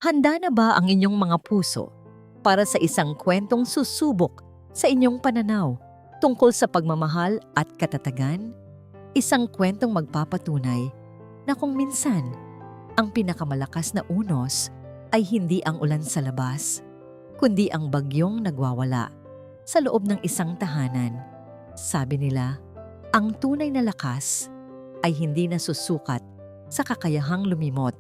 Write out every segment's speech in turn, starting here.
Handa na ba ang inyong mga puso para sa isang kwentong susubok sa inyong pananaw tungkol sa pagmamahal at katatagan? Isang kwentong magpapatunay na kung minsan, ang pinakamalakas na unos ay hindi ang ulan sa labas, kundi ang bagyong nagwawala sa loob ng isang tahanan. Sabi nila, ang tunay na lakas ay hindi nasusukat sa kakayahang lumimot,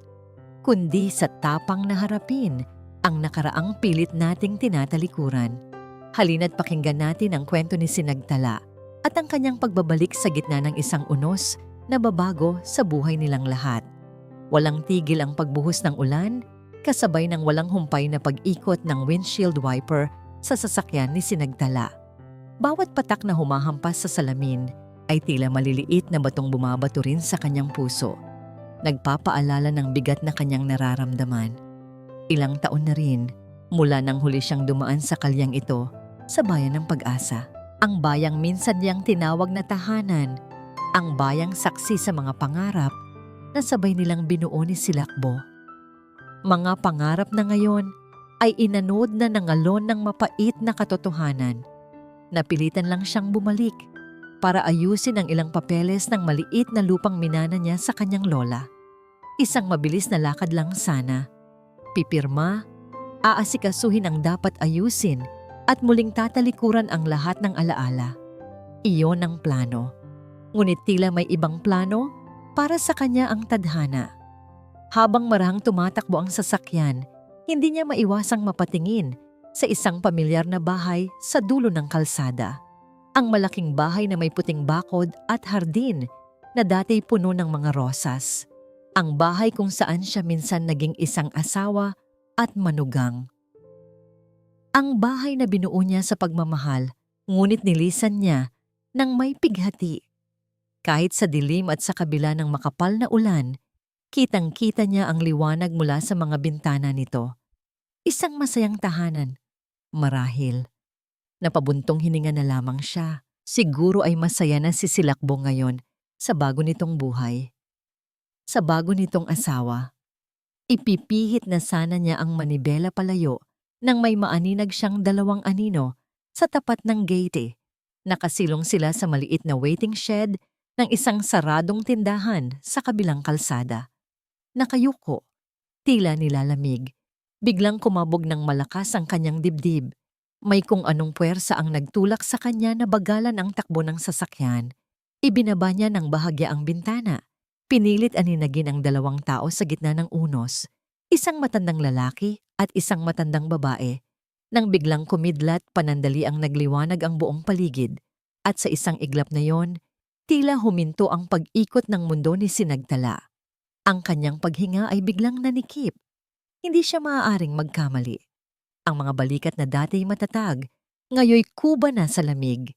kundi sa tapang na harapin ang nakaraang pilit nating tinatalikuran. Halina't pakinggan natin ang kwento ni Sinagtala at ang kanyang pagbabalik sa gitna ng isang unos na babago sa buhay nilang lahat. Walang tigil ang pagbuhos ng ulan, kasabay ng walang humpay na pag-ikot ng windshield wiper sa sasakyan ni Sinagtala. Bawat patak na humahampas sa salamin ay tila maliliit na batong bumabato rin sa kanyang puso. Nagpapaalala ng bigat na kanyang nararamdaman. Ilang taon na rin mula nang huli siyang dumaan sa kalyang ito sa bayan ng Pag-asa. Ang bayang minsan niyang tinawag na tahanan, ang bayang saksi sa mga pangarap na sabay nilang binuo ni Silakbo. Mga pangarap na ngayon ay inanood na ng alon ng mapait na katotohanan. Napilitan lang siyang bumalik para ayusin ang ilang papeles ng maliit na lupang minana niya sa kanyang lola. Isang mabilis na lakad lang sana. Pipirma, aasikasuhin ang dapat ayusin at muling tatalikuran ang lahat ng alaala. Iyon ang plano. Ngunit tila may ibang plano para sa kanya ang tadhana. Habang marahang tumatakbo ang sasakyan, hindi niya maiwasang mapatingin sa isang pamilyar na bahay sa dulo ng kalsada. Ang malaking bahay na may puting bakod at hardin na dati puno ng mga rosas. Ang bahay kung saan siya minsan naging isang asawa at manugang. Ang bahay na binuo niya sa pagmamahal, ngunit nilisan niya ng may pighati. Kahit sa dilim at sa kabila ng makapal na ulan, kitang-kita niya ang liwanag mula sa mga bintana nito. Isang masayang tahanan, marahil. Napabuntong hininga na lamang siya. Siguro ay masaya na si Silakbo ngayon sa bago nitong buhay. Sa bago nitong asawa. Ipipihit na sana niya ang manibela palayo nang may maaninag siyang 2 anino sa tapat ng gate. Nakasilong sila sa maliit na waiting shed ng isang saradong tindahan sa kabilang kalsada. Nakayuko, tila nilalamig. Biglang kumabog ng malakas ang kanyang dibdib. May kung anong puwersa ang nagtulak sa kanya na bagalan ang takbo ng sasakyan. Ibinaba niya ng bahagya ang bintana. Pinilit aninagin ang 2 tao sa gitna ng unos, isang matandang lalaki at isang matandang babae. Nang biglang kumidlat, panandali ang nagliwanag ang buong paligid. At sa isang iglap na yon, tila huminto ang pag-ikot ng mundo ni Sinagtala. Ang kanyang paghinga ay biglang nanikip. Hindi siya maaaring magkamali. Ang mga balikat na dati matatag, ngayoy kuba na sa lamig.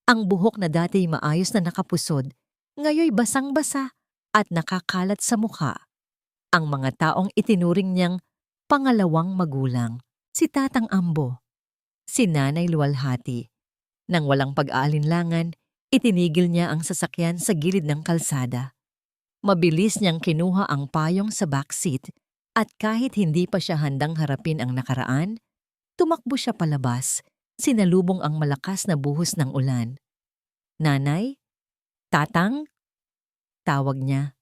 Ang buhok na dati maayos na nakapusod, ngayoy basang-basa at nakakalat sa mukha. Ang mga taong itinuring niyang pangalawang magulang, si Tatang Ambo, si Nanay Luwalhati. Nang walang pag-aalinlangan, itinigil niya ang sasakyan sa gilid ng kalsada. Mabilis niyang kinuha ang payong sa backseat at kahit hindi pa siya handang harapin ang nakaraan, tumakbo siya palabas, sinalubong ang malakas na buhos ng ulan. Nanay? Tatang? Tawag niya.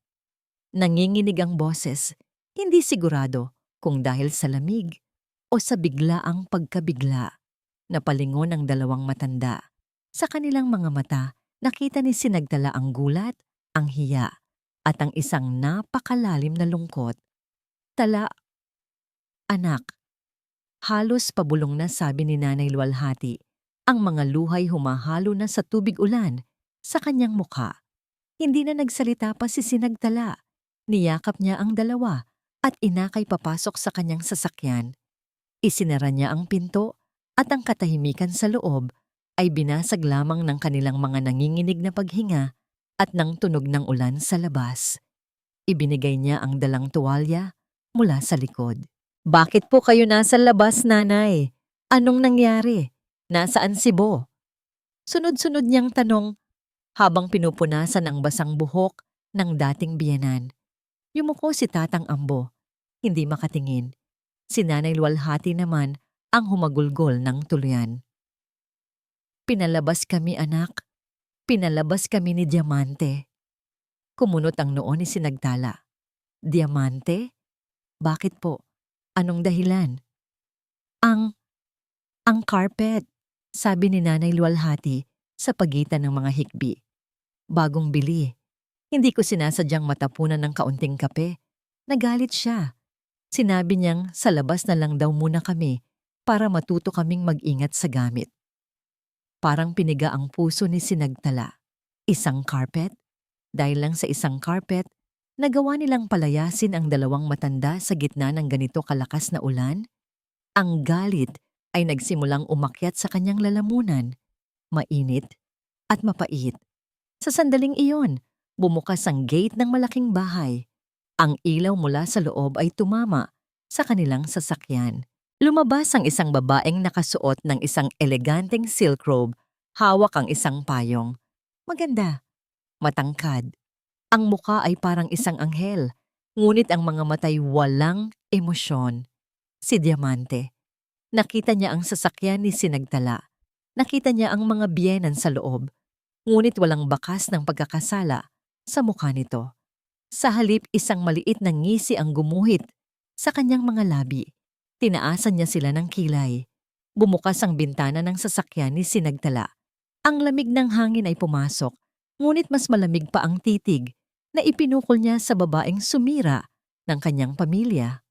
Nanginginig ang boses, hindi sigurado kung dahil sa lamig o sa biglaang pagkabigla. Napalingon ang 2 matanda. Sa kanilang mga mata, nakita ni Sinagtala ang gulat, ang hiya, at ang isang napakalalim na lungkot. Tala, anak. Halos pabulong na sabi ni Nanay Luwalhati. Ang mga luhay humahalo na sa tubig ulan sa kanyang mukha. Hindi na nagsalita pa si Sinagtala. Niyakap niya ang 2 at inakay papasok sa kanyang sasakyan. Isinara niya ang pinto at ang katahimikan sa loob ay binasag lamang ng kanilang mga nanginginig na paghinga at ng tunog ng ulan sa labas. Ibinigay niya ang dalang tuwalya mula sa likod. Bakit po kayo nasa labas, Nanay? Anong nangyari? Nasaan si Bo? Sunod-sunod niyang tanong habang pinupunasan ang basang buhok ng dating biyenan. Yumuko si Tatang Ambo, hindi makatingin. Si Nanay Luwalhati naman ang humagulgol ng tuluyan. Pinalabas kami anak, pinalabas kami ni Diamante. Kumunot ang noo ni Sinagtala. Diamante? Bakit po? Anong dahilan? Ang carpet, sabi ni Nanay Luwalhati sa pagitan ng mga hikbi. Bagong bili. Hindi ko sinasadyang matapunan ng kaunting kape. Nagalit siya. Sinabi niyang sa labas na lang daw muna kami para matuto kaming mag-ingat sa gamit. Parang piniga ang puso ni Sinagtala. Isang carpet? Dahil lang sa isang carpet, nagawa nilang palayasin ang dalawang matanda sa gitna ng ganito kalakas na ulan? Ang galit ay nagsimulang umakyat sa kanyang lalamunan. Mainit at mapait. Sa sandaling iyon, bumukas ang gate ng malaking bahay. Ang ilaw mula sa loob ay tumama sa kanilang sasakyan. Lumabas ang isang babaeng nakasuot ng isang eleganteng silk robe, hawak ang isang payong. Maganda, matangkad. Ang muka ay parang isang anghel, ngunit ang mga matay walang emosyon. Si Diamante. Nakita niya ang sasakyan ni Sinagtala. Nakita niya ang mga biyenan sa loob, ngunit walang bakas ng pagkakasala sa mukha nito. Sa halip, isang maliit na ngisi ang gumuhit sa kanyang mga labi. Tinaasan niya sila ng kilay. Bumukas ang bintana ng sasakyan ni Sinagtala. Ang lamig ng hangin ay pumasok, ngunit mas malamig pa ang titig na ipinukol niya sa babaeng sumira ng kanyang pamilya.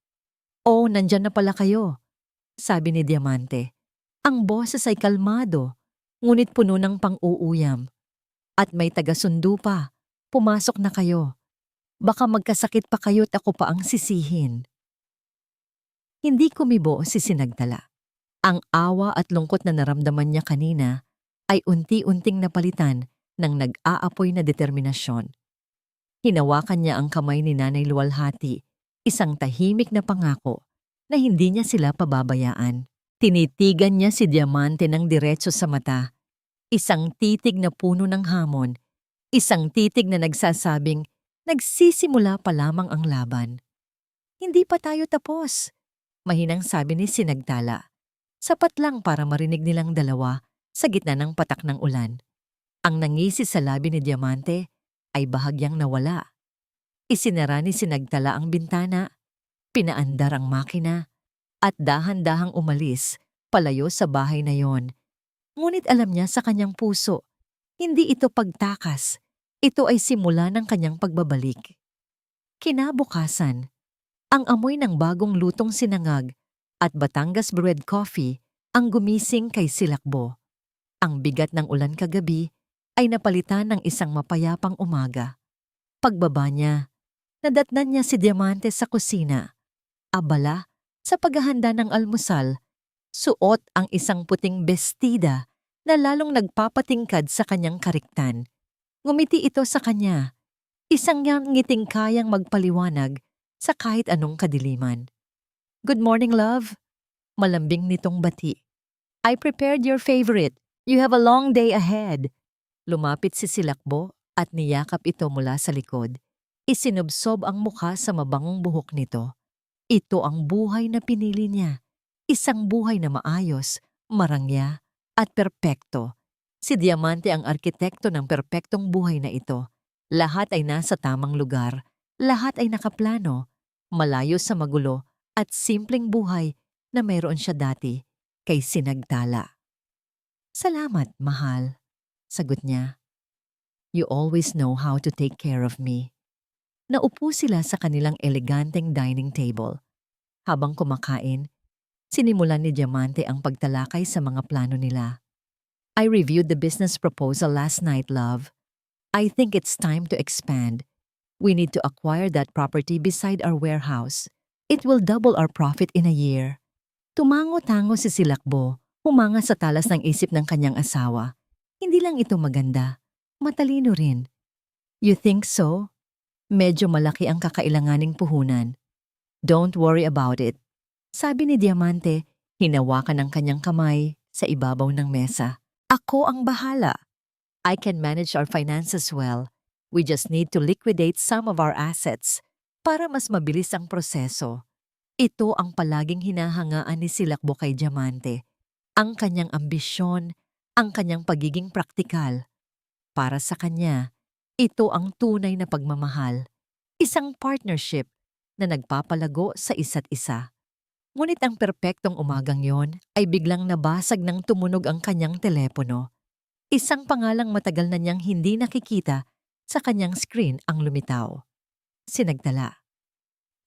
"Oh, nandyan na pala kayo," sabi ni Diamante. Ang boses ay kalmado, ngunit puno ng pang-uuyam. "At may taga-sundo pa. Pumasok na kayo. Baka magkasakit pa kayo't ako pa ang sisihin." Hindi kumibo si Sinagtala. Ang awa at lungkot na naramdaman niya kanina ay unti-unting napalitan ng nag-aapoy na determinasyon. Hinawakan niya ang kamay ni Nanay Luwalhati, isang tahimik na pangako na hindi niya sila pababayaan. Tinitigan niya si Diamante ng diretso sa mata, isang titig na puno ng hamon, isang titig na nagsasabing nagsisimula pa lamang ang laban. "Hindi pa tayo tapos," mahinang sabi ni Sinagtala. Sapat lang para marinig nilang dalawa sa gitna ng patak ng ulan. Ang nangisi sa labi ni Diamante ay bahagyang nawala. Isinara ni Sinagtala ang bintana, pinaandar ang makina, at dahan-dahang umalis palayo sa bahay na yon. Ngunit alam niya sa kanyang puso, hindi ito pagtakas, ito ay simula ng kanyang pagbabalik. Kinabukasan, ang amoy ng bagong lutong sinangag at Batangas bread coffee ang gumising kay Silakbo. Ang bigat ng ulan kagabi ay napalitan ng isang mapayapang umaga. Pagbaba niya, nadatnan niya si Diamante sa kusina. Abala sa paghahanda ng almusal, suot ang isang puting bestida na lalong nagpapatingkad sa kanyang kariktan. Ngumiti ito sa kanya, isang ngiting kayang magpaliwanag sa kahit anong kadiliman. "Good morning, love." Malambing nitong bati. "I prepared your favorite. You have a long day ahead." Lumapit si Silakbo at niyakap ito mula sa likod. Isinubsob ang mukha sa mabangong buhok nito. Ito ang buhay na pinili niya. Isang buhay na maayos, marangya, at perpekto. Si Diamante ang arkitekto ng perpektong buhay na ito. Lahat ay nasa tamang lugar. Lahat ay nakaplano. Malayo sa magulo at simpleng buhay na mayroon siya dati kay Sinagtala. "Salamat, mahal," sagot niya. "You always know how to take care of me." Naupo sila sa kanilang eleganteng dining table. Habang kumakain, sinimulan ni Diamante ang pagtalakay sa mga plano nila. "I reviewed the business proposal last night, love. I think it's time to expand. We need to acquire that property beside our warehouse. It will double our profit in a year." Tumango-tango si Silakbo, humanga sa talas ng isip ng kanyang asawa. Hindi lang ito maganda, matalino rin. "You think so?" Medyo malaki ang kakailanganing puhunan. "Don't worry about it," sabi ni Diamante, hinawakan ang kanyang kamay sa ibabaw ng mesa. "Ako ang bahala. I can manage our finances well. We just need to liquidate some of our assets para mas mabilis ang proseso." Ito ang palaging hinahangaan ni Silakbo kay Diamante. Ang kanyang ambisyon, ang kanyang pagiging praktikal. Para sa kanya, ito ang tunay na pagmamahal. Isang partnership na nagpapalago sa isa't isa. Ngunit ang perpektong umagang yon ay biglang nabasag ng tumunog ang kanyang telepono. Isang pangalang matagal na niyang hindi nakikita sa kanyang screen ang lumitaw. Sinagtala.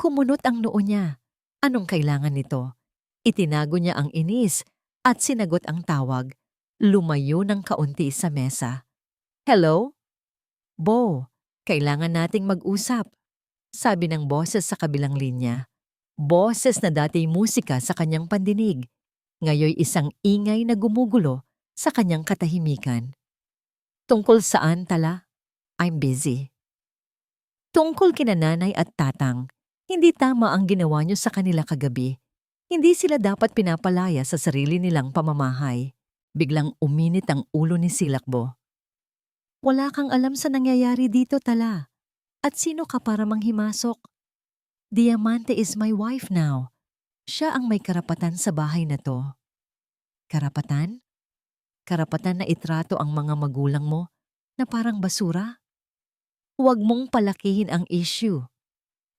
Kumunot ang noo niya. Anong kailangan nito? Itinago niya ang inis at sinagot ang tawag. Lumayo ng kaunti sa mesa. Hello? Bo, kailangan nating mag-usap. Sabi ng boses sa kabilang linya. Boses na dati musika sa kanyang pandinig. Ngayoy isang ingay na gumugulo sa kanyang katahimikan. Tungkol saan, Tala? I'm busy. Tungkol kina nanay at tatang, hindi tama ang ginawa niyo sa kanila kagabi. Hindi sila dapat pinapalaya sa sarili nilang pamamahay. Biglang uminit ang ulo ni Silakbo. Wala kang alam sa nangyayari dito, Tala. At sino ka para manghimasok? Diamante is my wife now. Siya ang may karapatan sa bahay na to. Karapatan? Karapatan na itrato ang mga magulang mo na parang basura? Huwag mong palakihin ang issue.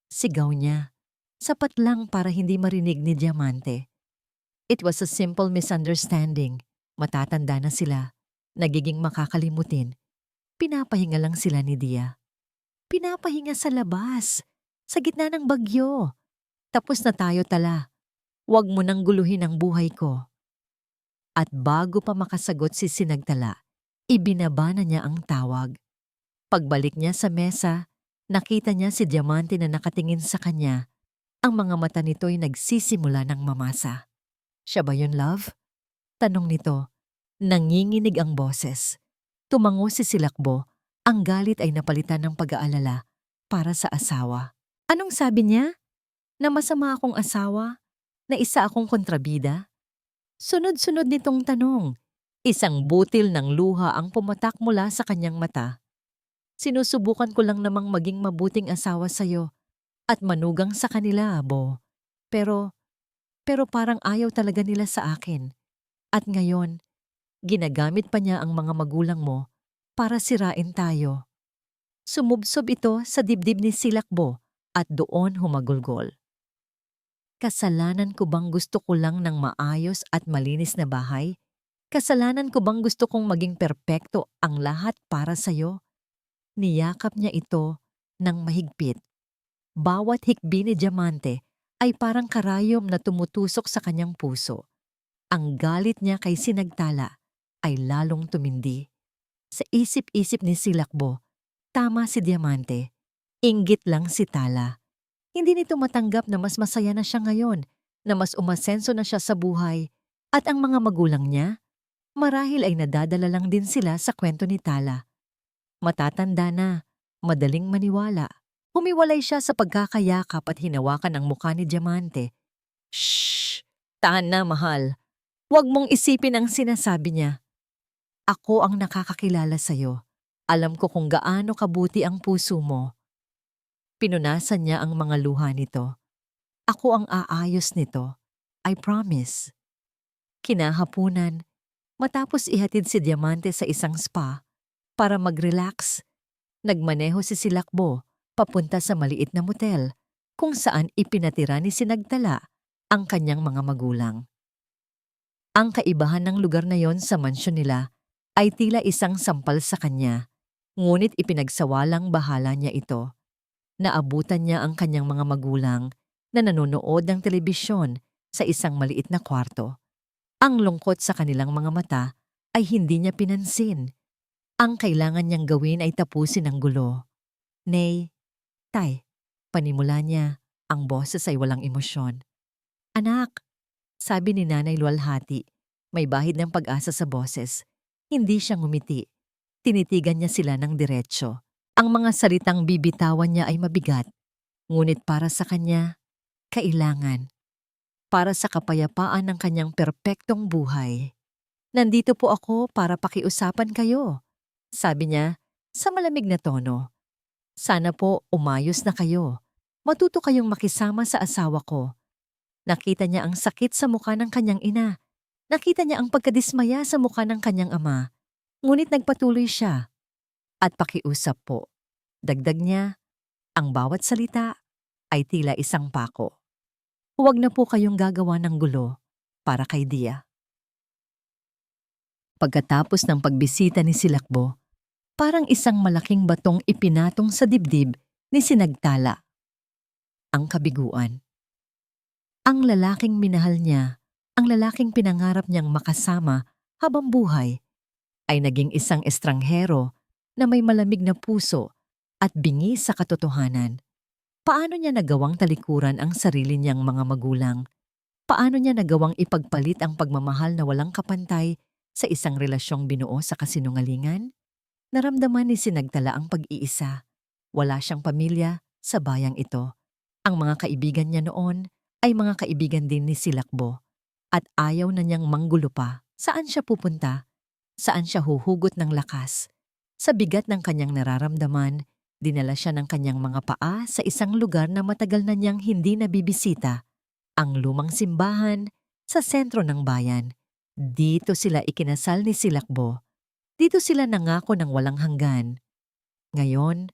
Sigaw niya. Sapat lang para hindi marinig ni Diamante. It was a simple misunderstanding. Matatanda na sila. Nagiging makakalimutin. Pinapahinga lang sila ni Dia. Pinapahinga sa labas. Sa gitna ng bagyo. Tapos na tayo, Tala. Huwag mo nang guluhin ang buhay ko. At bago pa makasagot si Sinagtala, ibinaba na niya ang tawag. Pagbalik niya sa mesa, nakita niya si Diamante na nakatingin sa kanya. Ang mga mata nito'y nagsisimula ng mamasa. Siya ba yun, love? Tanong nito. Nanginginig ang boses. Tumango si Silakbo. Ang galit ay napalitan ng pag-aalala para sa asawa. Anong sabi niya? Na masama akong asawa? Na isa akong kontrabida? Sunod-sunod nitong tanong. Isang butil ng luha ang pumatak mula sa kanyang mata. Sinusubukan ko lang namang maging mabuting asawa sa'yo at manugang sa kanila, Bo. Pero parang ayaw talaga nila sa akin. At ngayon, ginagamit pa niya ang mga magulang mo para sirain tayo. Sumubsob ito sa dibdib ni Silakbo at doon humagulgol. Kasalanan ko bang gusto ko lang ng maayos at malinis na bahay? Kasalanan ko bang gusto kong maging perpekto ang lahat para sa'yo? Niyakap niya ito ng mahigpit. Bawat hikbi ni Diamante ay parang karayom na tumutusok sa kanyang puso. Ang galit niya kay Sinagtala ay lalong tumindi. Sa isip-isip ni Silakbo, tama si Diamante. Inggit lang si Tala. Hindi nito matanggap na mas masaya na siya ngayon, na mas umasenso na siya sa buhay, at ang mga magulang niya, marahil ay nadadala lang din sila sa kwento ni Tala. Matatanda na, madaling maniwala. Humiwalay siya sa pagkakayakap at hinawakan ang mukha ni Diamante. Shhh! Tahan na, mahal. Huwag mong isipin ang sinasabi niya. Ako ang nakakakilala sa'yo. Alam ko kung gaano kabuti ang puso mo. Pinunasan niya ang mga luha nito. Ako ang aayos nito. I promise. Kinahapunan, matapos ihatid si Diamante sa isang spa para mag-relax, nagmaneho si Silakbo papunta sa maliit na motel kung saan ipinatira ni Sinagtala ang kanyang mga magulang. Ang kaibahan ng lugar na yon sa mansyon nila ay tila isang sampal sa kanya, ngunit ipinagsawalang bahala niya ito. Naabutan niya ang kanyang mga magulang na nanonood ng telebisyon sa isang maliit na kwarto. Ang lungkot sa kanilang mga mata ay hindi niya pinansin. Ang kailangan niyang gawin ay tapusin ang gulo. Nay, tay, panimula niya, ang boses ay walang emosyon. Anak, sabi ni Nanay luwalhati, may bahid ng pag-asa sa boses. Hindi siya ngumiti. Tinitigan niya sila ng diretsyo. Ang mga salitang bibitawan niya ay mabigat, ngunit para sa kanya, kailangan. Para sa kapayapaan ng kanyang perpektong buhay. Nandito po ako para pakiusapan kayo, sabi niya sa malamig na tono. Sana po umayos na kayo. Matuto kayong makisama sa asawa ko. Nakita niya ang sakit sa mukha ng kanyang ina. Nakita niya ang pagkadismaya sa mukha ng kanyang ama. Ngunit nagpatuloy siya at pakiusap po. Dagdag niya, ang bawat salita ay tila isang pako. Huwag na po kayong gagawa ng gulo para kay Dia. Pagkatapos ng pagbisita ni Silakbo, parang isang malaking batong ipinatong sa dibdib ni Sinagtala. Ang kabiguan. Ang lalaking minahal niya, ang lalaking pinangarap niyang makasama habang buhay, ay naging isang estranghero na may malamig na puso at bingi sa katotohanan. Paano niya nagawang talikuran ang sarili niyang mga magulang? Paano niya nagawang ipagpalit ang pagmamahal na walang kapantay sa isang relasyong binuo sa kasinungalingan? Naramdaman ni Sinagtala ang pag-iisa. Wala siyang pamilya sa bayang ito. Ang mga kaibigan niya noon ay mga kaibigan din ni Silakbo. At ayaw na niyang manggulo pa. Saan siya pupunta? Saan siya huhugot ng lakas? Sa bigat ng kanyang nararamdaman, dinala siya ng kanyang mga paa sa isang lugar na matagal na niyang hindi nabibisita. Ang lumang simbahan sa sentro ng bayan. Dito sila ikinasal ni Silakbo. Dito sila nangako ng walang hanggan. Ngayon,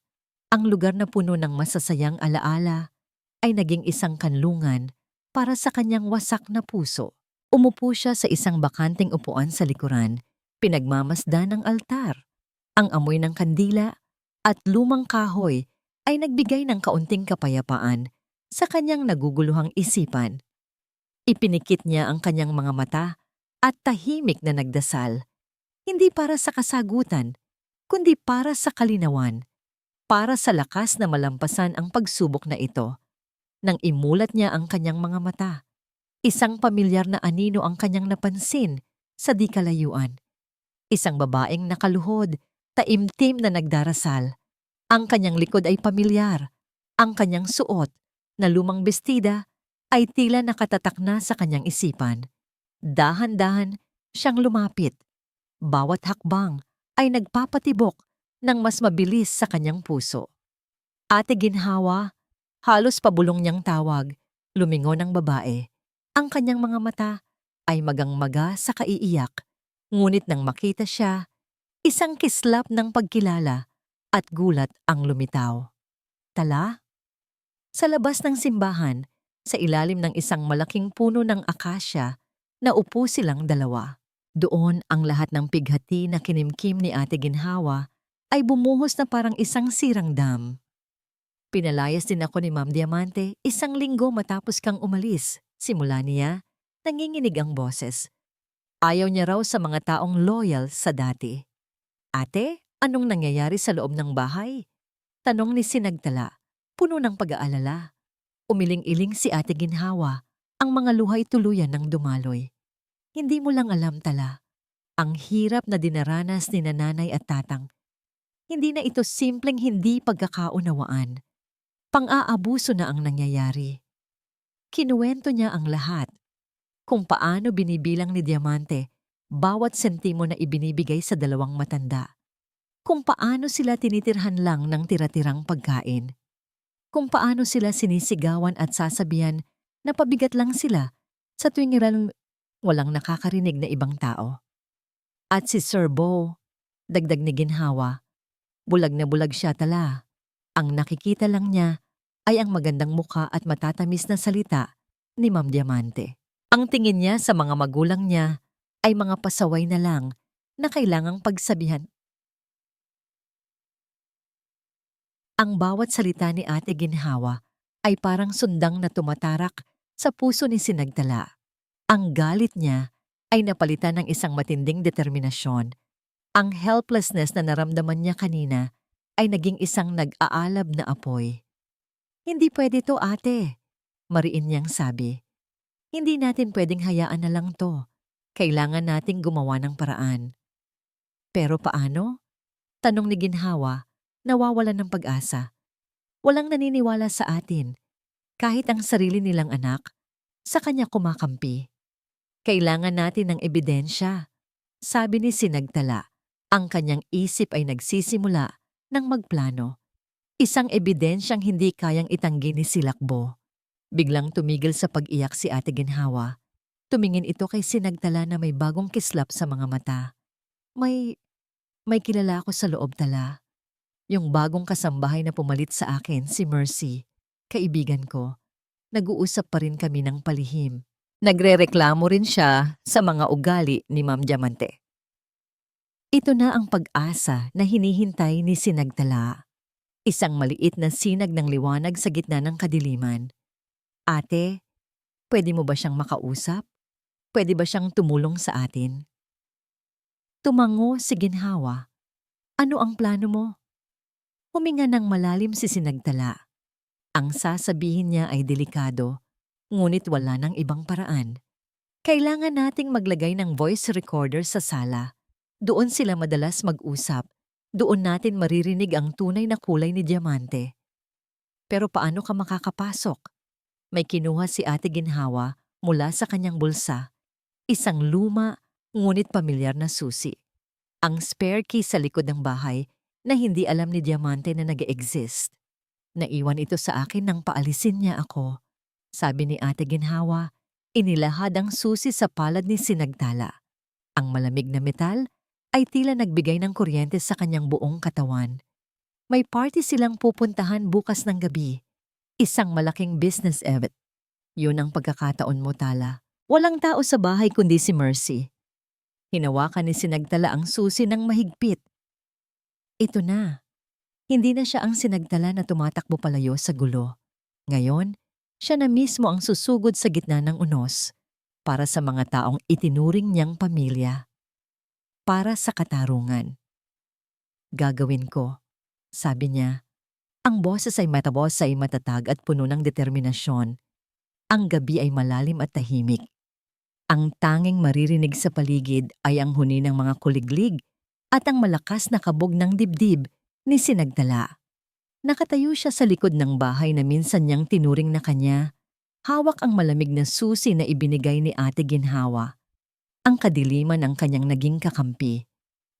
ang lugar na puno ng masasayang alaala ay naging isang kanlungan para sa kanyang wasak na puso. Umupo siya sa isang bakanting upuan sa likuran, pinagmamasdan ng altar. Ang amoy ng kandila at lumang kahoy ay nagbigay ng kaunting kapayapaan sa kanyang naguguluhang isipan. Ipinikit niya ang kanyang mga mata at tahimik na nagdasal. Hindi para sa kasagutan, kundi para sa kalinawan, para sa lakas na malampasan ang pagsubok na ito. Nang imulat niya ang kanyang mga mata, isang pamilyar na anino ang kanyang napansin sa di kalayuan. Isang babaeng nakaluhod, taimtim na nagdarasal. Ang kanyang likod ay pamilyar. Ang kanyang suot na lumang bestida ay tila nakatatak na sa kanyang isipan. Dahan-dahan siyang lumapit. Bawat hakbang ay nagpapatibok ng mas mabilis sa kanyang puso. Ate Ginhawa, halos pabulong niyang tawag, lumingon ang babae. Ang kanyang mga mata ay magang-maga sa kaiiyak. Ngunit nang makita siya, isang kislap ng pagkilala at gulat ang lumitaw. Tala? Sa labas ng simbahan, sa ilalim ng isang malaking puno ng akasya, naupo silang dalawa. Doon ang lahat ng pighati na kinimkim ni Ate Ginhawa ay bumuhos na parang isang sirang dam. Pinalayas din ako ni Ma'am Diamante 1 linggo matapos kang umalis. Simula niya, nanginginig ang boses. Ayaw niya raw sa mga taong loyal sa dati. Ate, anong nangyayari sa loob ng bahay? Tanong ni Sinagtala, puno ng pag-aalala. Umiling-iling si Ate Ginhawa, ang mga luhay tuluyan ng dumaloy. Hindi mo lang alam, Tala, ang hirap na dinaranas ni nanay at tatang. Hindi na ito simpleng hindi pagkakaunawaan. Pang-aabuso na ang nangyayari. Kinuwento niya ang lahat. Kung paano binibilang ni Diamante bawat sentimo na ibinibigay sa dalawang matanda. Kung paano sila tinitirhan lang ng tira-tirang pagkain. Kung paano sila sinisigawan at sasabihan na pabigat lang sila sa tuwing walang nakakarinig na ibang tao. At si Sir Bo, dagdag ni Ginhawa, bulag na bulag siya, Tala. Ang nakikita lang niya ay ang magandang mukha at matatamis na salita ni Ma'am Diamante. Ang tingin niya sa mga magulang niya ay mga pasaway na lang na kailangang pagsabihan. Ang bawat salita ni Ate Ginhawa ay parang sundang na tumatarak sa puso ni Sinagtala. Ang galit niya ay napalitan ng isang matinding determinasyon. Ang helplessness na naramdaman niya kanina ay naging isang nag-aalab na apoy. Hindi pwede to, ate, mariin niyang sabi. Hindi natin pwedeng hayaan na lang to. Kailangan nating gumawa ng paraan. Pero paano? Tanong ni Ginhawa, nawawalan ng pag-asa. Walang naniniwala sa atin. Kahit ang sarili nilang anak, sa kanya kumakampi. Kailangan natin ng ebidensya. Sabi ni Sinagtala, ang kanyang isip ay nagsisimula ng magplano. Isang ebidensyang hindi kayang itanggi ni Silakbo. Biglang tumigil sa pag-iyak si Ate Ginhawa. Tumingin ito kay Sinagtala na may bagong kislap sa mga mata. May kilala ako sa loob tala. Yung bagong kasambahay na pumalit sa akin, si Mercy. Kaibigan ko. Nag-uusap pa rin kami ng palihim. Nagrereklamo rin siya sa mga ugali ni Ma'am Diamante. Ito na ang pag-asa na hinihintay ni Sinagtala. Isang maliit na sinag ng liwanag sa gitna ng kadiliman. Ate, pwede mo ba siyang makausap? Pwede ba siyang tumulong sa atin? Tumango si Ginhawa. Ano ang plano mo? Huminga ng malalim si Sinagtala. Ang sasabihin niya ay delikado, ngunit wala ng ibang paraan. Kailangan nating maglagay ng voice recorder sa sala. Doon sila madalas mag-usap. Doon natin maririnig ang tunay na kulay ni Diamante. Pero paano ka makakapasok? May kinuha si Ate Ginhawa mula sa kanyang bulsa. Isang luma, ngunit pamilyar na susi. Ang spare key sa likod ng bahay na hindi alam ni Diamante na nag-exist. Naiwan ito sa akin nang paalisin niya ako. Sabi ni Ate Ginhawa, inilahad ang susi sa palad ni Sinagtala. Ang malamig na metal ay tila nagbigay ng kuryente sa kanyang buong katawan. May party silang pupuntahan bukas ng gabi. Isang malaking business event. Yun ang pagkakataon mo, Tala. Walang tao sa bahay kundi si Mercy. Hinawakan ni Sinagtala ang susi ng mahigpit. Ito na. Hindi na siya ang Sinagtala na tumatakbo palayo sa gulo. Ngayon, siya na mismo ang susugod sa gitna ng unos para sa mga taong itinuring niyang pamilya. Para sa katarungan. Gagawin ko, sabi niya. Ang boses ay matatag at puno ng determinasyon. Ang gabi ay malalim at tahimik. Ang tanging maririnig sa paligid ay ang huni ng mga kuliglig at ang malakas na kabog ng dibdib ni Sinagtala. Nakatayo siya sa likod ng bahay na minsan niyang tinuring na kanya. Hawak ang malamig na susi na ibinigay ni Ate Ginhawa. Ang kadiliman ang kanyang naging kakampi.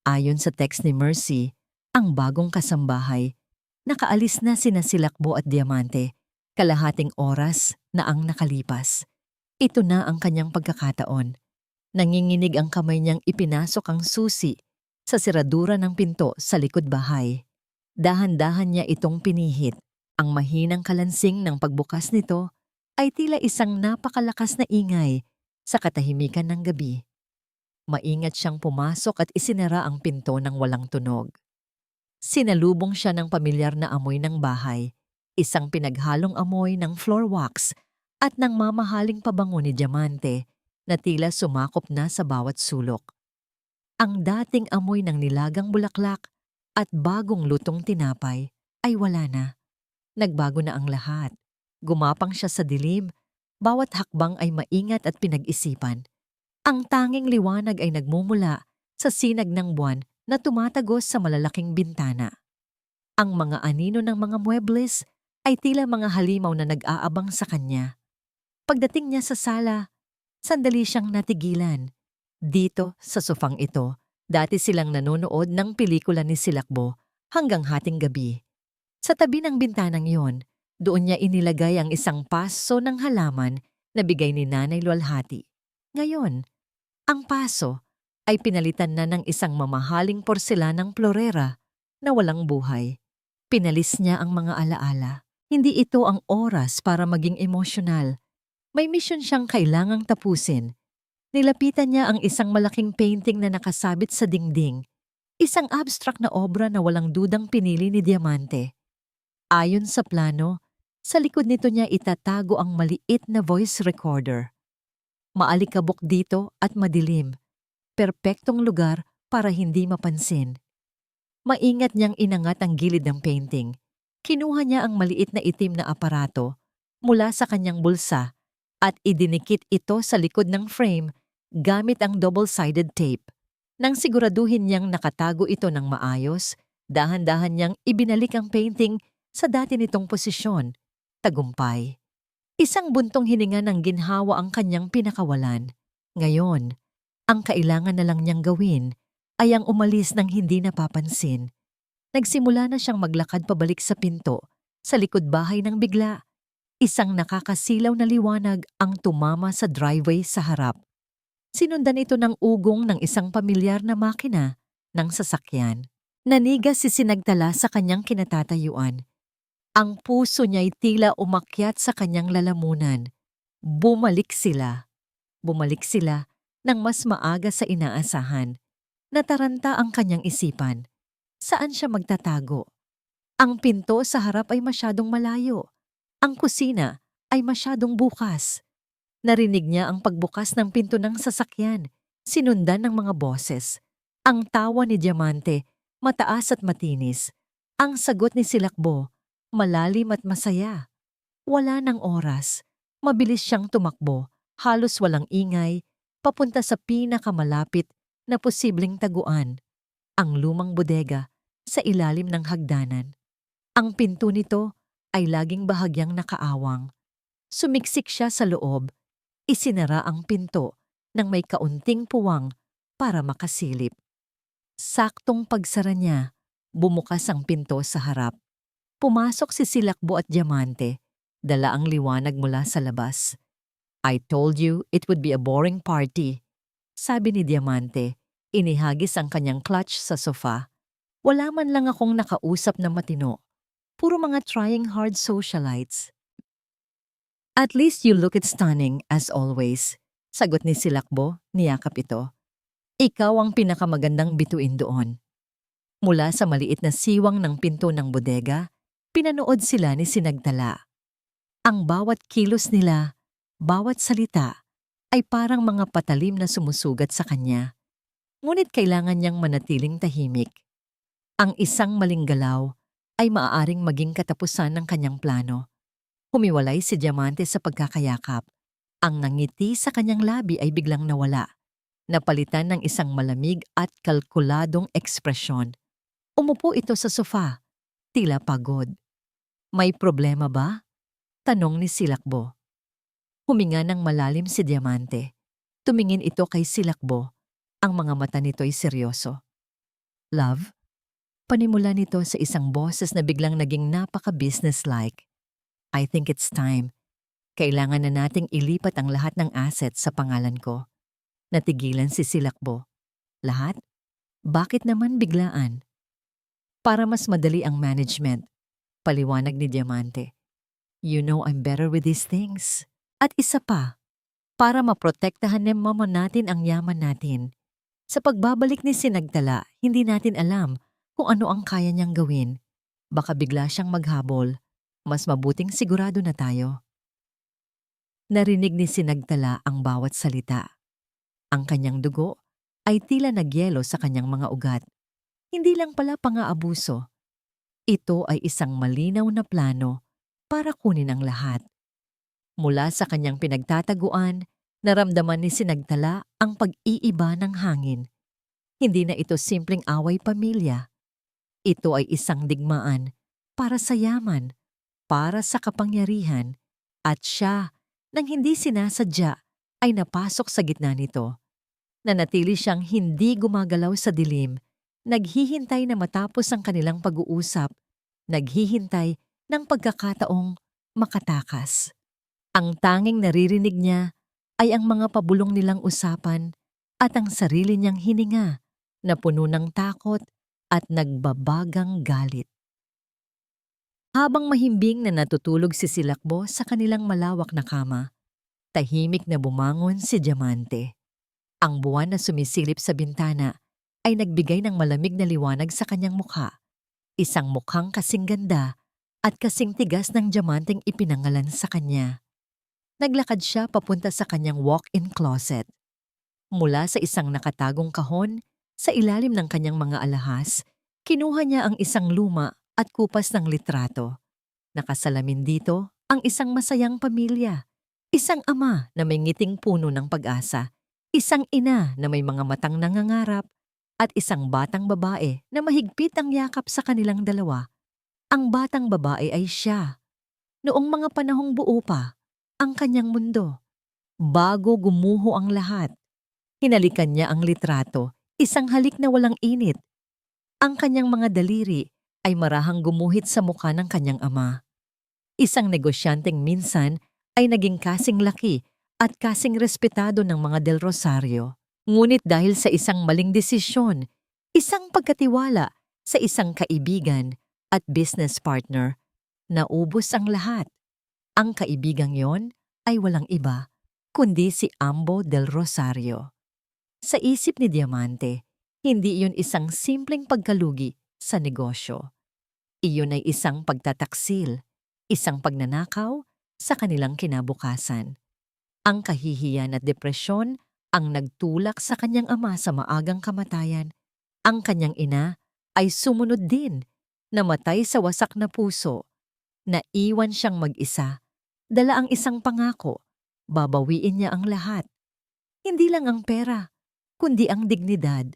Ayon sa text ni Mercy, ang bagong kasambahay, nakaalis na sina Silakbo at Diamante, kalahating oras na ang nakalipas. Ito na ang kanyang pagkakataon. Nanginginig ang kamay niyang ipinasok ang susi sa siradura ng pinto sa likod bahay. Dahan-dahan niya itong pinihit. Ang mahinang kalansing ng pagbukas nito ay tila isang napakalakas na ingay sa katahimikan ng gabi. Maingat siyang pumasok at isinara ang pinto ng walang tunog. Sinalubong siya ng pamilyar na amoy ng bahay, isang pinaghalong amoy ng floor wax at ng mamahaling pabango ni Diamante na tila sumakop na sa bawat sulok. Ang dating amoy ng nilagang bulaklak at bagong lutong tinapay ay wala na. Nagbago na ang lahat. Gumapang siya sa dilim, bawat hakbang ay maingat at pinag-isipan. Ang tanging liwanag ay nagmumula sa sinag ng buwan na tumatagos sa malalaking bintana. Ang mga anino ng mga muebles ay tila mga halimaw na nag-aabang sa kanya. Pagdating niya sa sala, sandali siyang natigilan. Dito, sa sofang ito, dati silang nanonood ng pelikula ni Silakbo hanggang hating gabi. Sa tabi ng bintanang yon, doon niya inilagay ang isang paso ng halaman na bigay ni Nanay Luwalhati. Ngayon, ang paso ay pinalitan na ng isang mamahaling porselanang florera na walang buhay. Pinalis niya ang mga alaala. Hindi ito ang oras para maging emosyonal. May misyon siyang kailangang tapusin. Nilapitan niya ang isang malaking painting na nakasabit sa dingding. Isang abstract na obra na walang dudang pinili ni Diamante. Ayon sa plano, sa likod nito niya itatago ang maliit na voice recorder. Maalikabok dito at madilim. Perpektong lugar para hindi mapansin. Maingat niyang inangat ang gilid ng painting. Kinuha niya ang maliit na itim na aparato mula sa kanyang bulsa at idinikit ito sa likod ng frame gamit ang double-sided tape. Nang siguraduhin niyang nakatago ito ng maayos, dahan-dahan niyang ibinalik ang painting sa dati nitong posisyon. Tagumpay. Isang buntong hininga ng ginhawa ang kanyang pinakawalan. Ngayon, ang kailangan na lang niyang gawin ay ang umalis ng hindi napapansin. Nagsimula na siyang maglakad pabalik sa pinto, sa likod bahay ng bigla. Isang nakakasilaw na liwanag ang tumama sa driveway sa harap. Sinundan ito ng ugong ng isang pamilyar na makina ng sasakyan. Nanigas si Sinagtala sa kanyang kinatatayuan. Ang puso niya'y tila umakyat sa kanyang lalamunan. Bumalik sila. Bumalik sila nang mas maaga sa inaasahan. Nataranta ang kanyang isipan. Saan siya magtatago? Ang pinto sa harap ay masyadong malayo. Ang kusina ay masyadong bukas. Narinig niya ang pagbukas ng pinto ng sasakyan, sinundan ng mga boses. Ang tawa ni Diamante, mataas at matinis. Ang sagot ni Silakbo, malalim at masaya. Wala ng oras. Mabilis siyang tumakbo, halos walang ingay, papunta sa pinakamalapit na posibleng taguan, ang lumang bodega sa ilalim ng hagdanan. Ang pinto nito ay laging bahagyang nakaawang. Sumiksik siya sa loob, isinara ang pinto nang may kaunting puwang para makasilip. Saktong pagsara niya, bumukas ang pinto sa harap. Pumasok si Silakbo at Diamante, dala ang liwanag mula sa labas. "I told you it would be a boring party," sabi ni Diamante, inihagis ang kanyang clutch sa sofa. "Wala man lang akong nakausap na matino. Puro mga trying hard socialites." "At least you look it stunning as always," sagot ni Silakbo, niyakap ito. "Ikaw ang pinakamagandang bituin doon." Mula sa maliit na siwang ng pinto ng bodega, pinanood sila ni Sinagtala. Ang bawat kilos nila, bawat salita, ay parang mga patalim na sumusugat sa kanya. Ngunit kailangan niyang manatiling tahimik. Ang isang maling galaw ay maaaring maging katapusan ng kanyang plano. Humiwalay si Diamante sa pagkakayakap. Ang nangiti sa kanyang labi ay biglang nawala, napalitan ng isang malamig at kalkuladong ekspresyon. Umupo ito sa sofa, tila pagod. "May problema ba?" tanong ni Silakbo. Huminga ng malalim si Diamante. Tumingin ito kay Silakbo. Ang mga mata nito'y seryoso. "Love?" Panimula nito sa isang boses na biglang naging napaka-business-like. "I think it's time. Kailangan na nating ilipat ang lahat ng assets sa pangalan ko." Natigilan si Silakbo. "Lahat? Bakit naman biglaan?" "Para mas madali ang management," paliwanag ni Diamante. "You know I'm better with these things. At isa pa, para maprotektahan ng mama natin ang yaman natin. Sa pagbabalik ni Sinagtala, hindi natin alam kung ano ang kaya niyang gawin. Baka bigla siyang maghabol. Mas mabuting sigurado na tayo." Narinig ni Sinagtala ang bawat salita. Ang kanyang dugo ay tila nagyelo sa kanyang mga ugat. Hindi lang pala pang-aabuso. Ito ay isang malinaw na plano para kunin ang lahat. Mula sa kanyang pinagtataguan, naramdaman ni Sinagtala ang pag-iiba ng hangin. Hindi na ito simpleng away pamilya. Ito ay isang digmaan para sa yaman, para sa kapangyarihan, at siya, nang hindi sinasadya, ay napasok sa gitna nito. Nanatili siyang hindi gumagalaw sa dilim, naghihintay na matapos ang kanilang pag-uusap, naghihintay ng pagkakataong makatakas. Ang tanging naririnig niya ay ang mga pabulong nilang usapan at ang sarili niyang hininga na puno ng takot at nagbabagang galit. Habang mahimbing na natutulog si Silakbo sa kanilang malawak na kama, tahimik na bumangon si Diamante. Ang buwan na sumisilip sa bintana ay nagbigay ng malamig na liwanag sa kanyang mukha. Isang mukhang kasing ganda at kasing tigas ng diamanteng ipinangalan sa kanya. Naglakad siya papunta sa kanyang walk-in closet. Mula sa isang nakatagong kahon, sa ilalim ng kanyang mga alahas, kinuha niya ang isang luma at kupas ng litrato. Nakasalamin dito ang isang masayang pamilya. Isang ama na may ngiting puno ng pag-asa, isang ina na may mga matang nangangarap, at isang batang babae na mahigpit ang yakap sa kanilang dalawa. Ang batang babae ay siya. Noong mga panahong buo pa ang kanyang mundo, bago gumuho ang lahat. Hinalikan niya ang litrato, isang halik na walang init. Ang kanyang mga daliri ay marahang gumuhit sa mukha ng kanyang ama. Isang negosyanteng minsan ay naging kasing laki at kasing respetado ng mga Del Rosario. Ngunit dahil sa isang maling desisyon, isang pagkatiwala sa isang kaibigan at business partner, naubos ang lahat. Ang kaibigang yon ay walang iba, kundi si Ambo Del Rosario. Sa isip ni Diamante, hindi iyon isang simpleng pagkalugi sa negosyo. Iyon ay isang pagtataksil, isang pagnanakaw sa kanilang kinabukasan. Ang kahihiyan at depresyon ang nagtulak sa kanyang ama sa maagang kamatayan. Ang kanyang ina ay sumunod din, namatay sa wasak na puso. Naiwan siyang mag-isa, dala ang isang pangako, babawiin niya ang lahat. Hindi lang ang pera, kundi ang dignidad.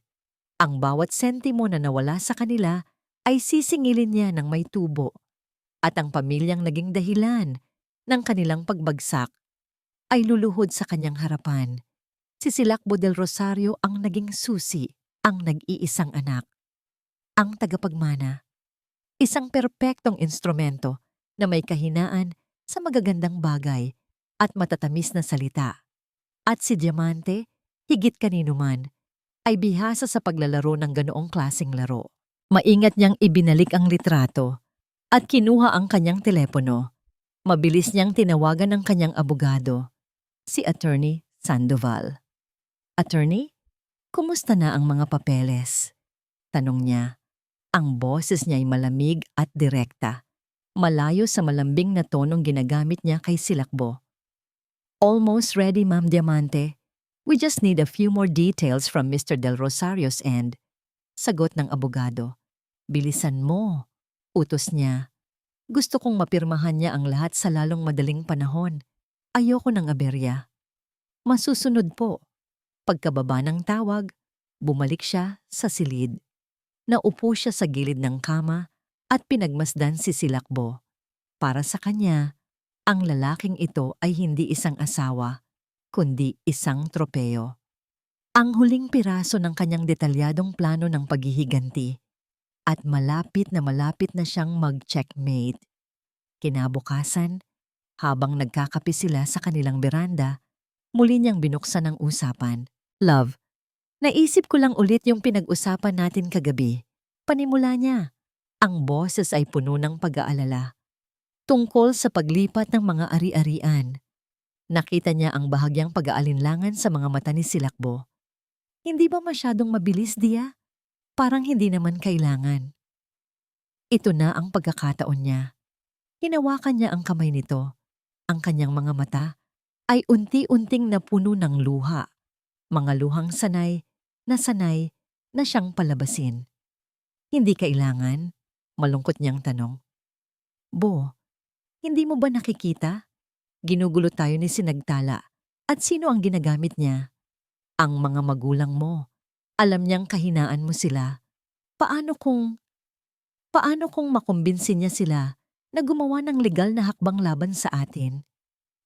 Ang bawat sentimo na nawala sa kanila ay sisingilin niya ng may tubo. At ang pamilyang naging dahilan ng kanilang pagbagsak ay luluhod sa kanyang harapan. Si Silakbo del Rosario ang naging susi, ang nag-iisang anak. Ang tagapagmana, isang perpektong instrumento na may kahinaan sa magagandang bagay at matatamis na salita. At si Diamante, higit kanino man, ay bihasa sa paglalaro ng ganoong klaseng laro. Maingat niyang ibinalik ang litrato at kinuha ang kanyang telepono. Mabilis niyang tinawagan ang kanyang abogado, si Attorney Sandoval. Attorney, kumusta na ang mga papeles? Tanong niya. Ang boses niya ay malamig at direkta, malayo sa malambing na tonong ginagamit niya kay Silakbo. Almost ready, Ma'am Diamante. We just need a few more details from Mr. Del Rosario's end. Sagot ng abogado. Bilisan mo. Utos niya. Gusto kong mapirmahan niya ang lahat sa lalong madaling panahon. Ayoko ng aberya. Masusunod po. Pagkababa ng tawag, bumalik siya sa silid. Naupo siya sa gilid ng kama at pinagmasdan si Silakbo. Para sa kanya, ang lalaking ito ay hindi isang asawa, kundi isang tropeo. Ang huling piraso ng kanyang detalyadong plano ng paghihiganti at malapit na siyang mag-checkmate. Kinabukasan, habang nagkakape sila sa kanilang beranda, muli niyang binuksan ang usapan. Love, naisip ko lang ulit yung pinag-usapan natin kagabi. Panimula niya. Ang boses ay puno ng pag-aalala. Tungkol sa paglipat ng mga ari-arian. Nakita niya ang bahagyang pag-aalinlangan sa mga mata ni Silakbo. Hindi ba masyadong mabilis, Dia? Parang hindi naman kailangan. Ito na ang pagkakataon niya. Hinawakan niya ang kamay nito. Ang kanyang mga mata ay unti-unting napuno ng luha. Mga luhang sanay na siyang palabasin. Hindi kailangan? Malungkot niyang tanong. Bo, hindi mo ba nakikita? Ginugulo tayo ni Sinagtala. At sino ang ginagamit niya? Ang mga magulang mo. Alam niyang kahinaan mo sila. Paano kung makumbinsin niya sila na gumawa ng legal na hakbang laban sa atin?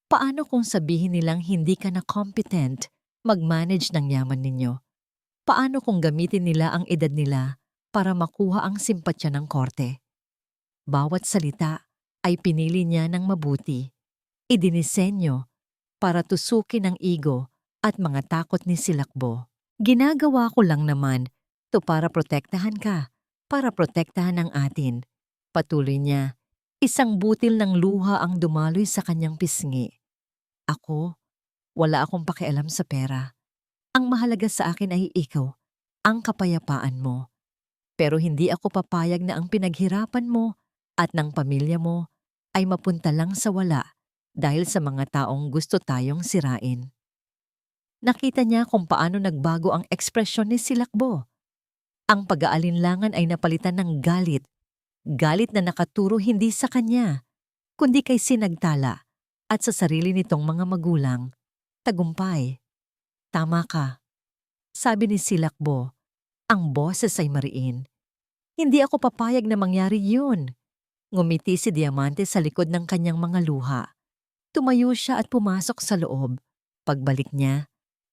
Paano kung sabihin nilang hindi ka na competent mag-manage ng yaman ninyo? Paano kung gamitin nila ang edad nila para makuha ang simpatsya ng korte? Bawat salita ay pinili niya ng mabuti. Idinisenyo para tusukin ang ego at mga takot ni Silakbo. Ginagawa ko lang naman to para protektahan ka, para protektahan ang atin. Patuloy niya, isang butil ng luha ang dumaloy sa kanyang pisngi. Ako, wala akong pakialam sa pera. Ang mahalaga sa akin ay ikaw, ang kapayapaan mo. Pero hindi ako papayag na ang pinaghirapan mo at ng pamilya mo ay mapunta lang sa wala dahil sa mga taong gusto tayong sirain. Nakita niya kung paano nagbago ang ekspresyon ni Silakbo. Ang pag-aalinlangan ay napalitan ng galit. Galit na nakaturo hindi sa kanya, kundi kay Sinagtala at sa sarili nitong mga magulang. Tagumpay. Tama ka. Sabi ni Silakbo, ang boses ay mariin. Hindi ako papayag na mangyari yun. Ngumiti si Diamante sa likod ng kanyang mga luha. Tumayo siya at pumasok sa loob. Pagbalik niya,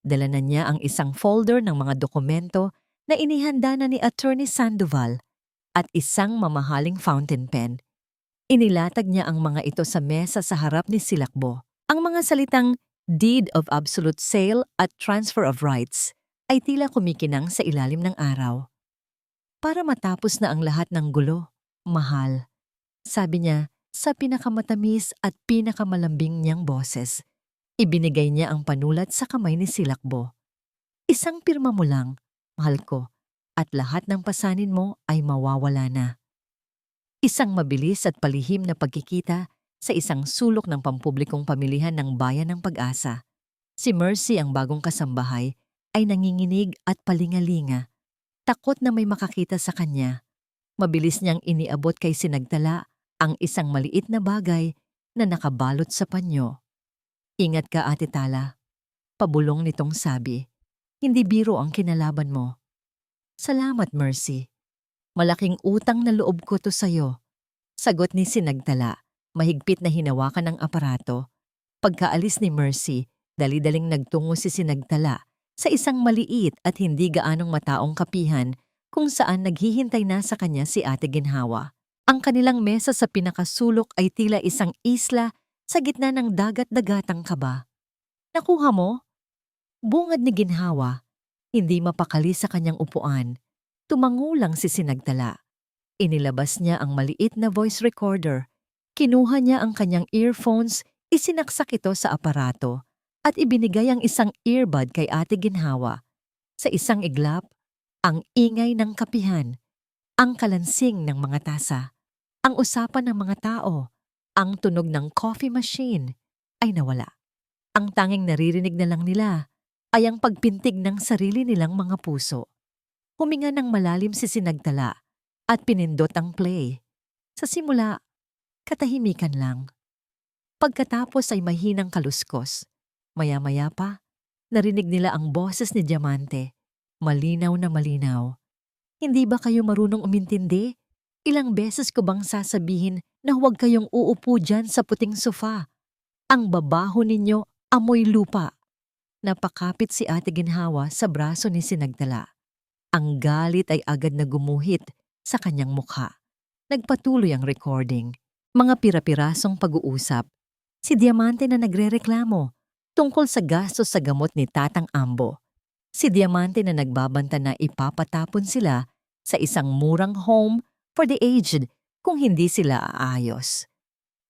dala na niya ang isang folder ng mga dokumento na inihanda na ni Attorney Sandoval at isang mamahaling fountain pen. Inilatag niya ang mga ito sa mesa sa harap ni Silakbo. Ang mga salitang deed of absolute sale at transfer of rights ay tila kumikinang sa ilalim ng araw. Para matapos na ang lahat ng gulo, mahal, sabi niya sa pinakamatamis at pinakamalambing niyang boses. Ibinigay niya ang panulat sa kamay ni Silakbo. Isang pirma mo lang, mahal ko, at lahat ng pasanin mo ay mawawala na. Isang mabilis at palihim na pagkikita sa isang sulok ng pampublikong pamilihan ng Bayan ng Pag-asa. Si Mercy, ang bagong kasambahay, ay nanginginig at palingalinga, takot na may makakita sa kanya. Mabilis niyang iniabot kay Sinagtala ang isang maliit na bagay na nakabalot sa panyo. Ingat ka, Ate Tala. Pabulong nitong sabi. Hindi biro ang kinalaban mo. Salamat, Mercy. Malaking utang na loob ko to sa'yo. Sagot ni Sinagtala, mahigpit na hinawakan ng aparato. Pagkaalis ni Mercy, dali-daling nagtungo si Sinagtala sa isang maliit at hindi gaanong mataong kapihan kung saan naghihintay na sa kanya si Ate Ginhawa. Ang kanilang mesa sa pinakasulok ay tila isang isla sa gitna ng dagat-dagatang kaba. Nakuha mo? Bungad ni Ginhawa, hindi mapakali sa kanyang upuan. Tumangulang si Sinagtala. Inilabas niya ang maliit na voice recorder. Kinuha niya ang kanyang earphones, isinaksak ito sa aparato, at ibinigay ang isang earbud kay Ate Ginhawa. Sa isang iglap, ang ingay ng kapihan, ang kalansing ng mga tasa, ang usapan ng mga tao, ang tunog ng coffee machine ay nawala. Ang tanging naririnig na lang nila ay ang pagpintig ng sarili nilang mga puso. Huminga ng malalim si Sinagtala at pinindot ang play. Sa simula, katahimikan lang. Pagkatapos ay mahinang kaluskos. Maya-maya pa, narinig nila ang boses ni Diamante. Malinaw na malinaw. Hindi ba kayo marunong umintindi? Ilang beses ko bang sasabihin na huwag kayong uupo dyan sa puting sofa? Ang babaho ninyo amoy lupa. Napakapit si Ate Ginhawa sa braso ni Sinagtala. Ang galit ay agad na gumuhit sa kanyang mukha. Nagpatuloy ang recording. Mga pira-pirasong pag-uusap. Si Diamante na nagrereklamo tungkol sa gastos sa gamot ni Tatang Ambo. Si Diamante na nagbabanta na ipapatapon sila sa isang murang home for the aged kung hindi sila aayos.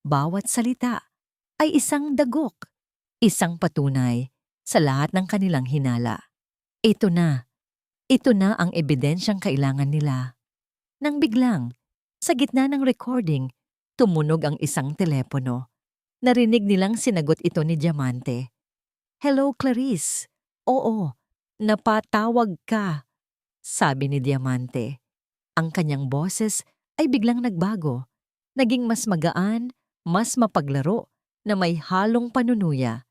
Bawat salita ay isang dagok, isang patunay sa lahat ng kanilang hinala. Ito na ang ebidensyang kailangan nila. Nang biglang, sa gitna ng recording, tumunog ang isang telepono. Narinig nilang sinagot ito ni Diamante. Hello, Clarice. Oo, napatawag ka, sabi ni Diamante. Ang kanyang boses ay biglang nagbago. Naging mas magaan, mas mapaglaro, na may halong panunuya.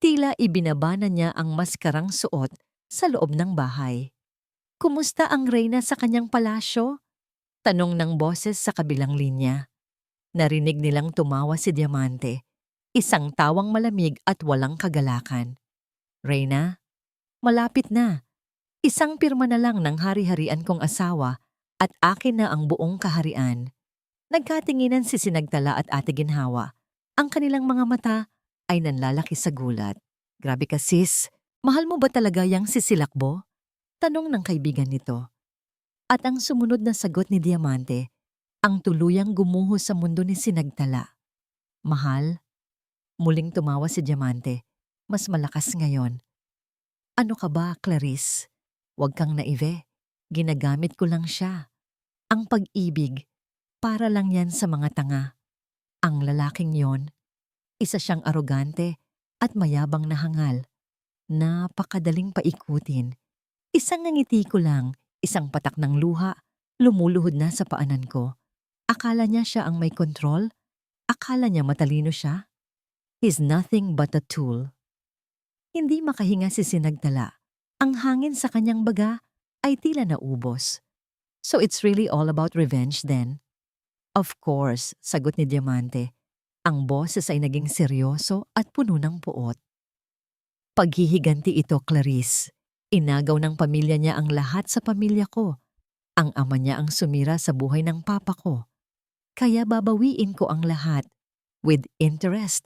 Tila ibinabana niya ang maskarang suot sa loob ng bahay. Kumusta ang reyna sa kanyang palasyo? Tanong ng boses sa kabilang linya. Narinig nilang tumawa si Diamante. Isang tawang malamig at walang kagalakan. Reyna, malapit na. Isang pirma na lang ng hari-harian kong asawa at akin na ang buong kaharian. Nagkatinginan si Sinagtala at Ate Ginhawa. Ang kanilang mga mata ay nanlalaki sa gulat. Grabe ka sis, mahal mo ba talaga yang si Silakbo? Tanong ng kaibigan nito. At ang sumunod na sagot ni Diamante, ang tuluyang gumuho sa mundo ni Sinagtala. Mahal? Muling tumawa si Diamante, mas malakas ngayon. Ano ka ba, Clarice? Huwag kang naive. Ginagamit ko lang siya. Ang pag-ibig, para lang yan sa mga tanga. Ang lalaking yon, isa siyang arogante at mayabang na hangal. Napakadaling paikutin. Isang ngiti ko lang, isang patak ng luha, lumuluhod na sa paanan ko. Akala niya siya ang may kontrol? Akala niya matalino siya? He's nothing but a tool. Hindi makahinga si Sinagtala. Ang hangin sa kanyang baga ay tila naubos. So it's really all about revenge then? Of course, sagot ni Diamante. Ang boses ay naging seryoso at puno ng puot. Paghihiganti ito, Clarice. Inagaw ng pamilya niya ang lahat sa pamilya ko. Ang ama niya ang sumira sa buhay ng papa ko. Kaya babawiin ko ang lahat. With interest.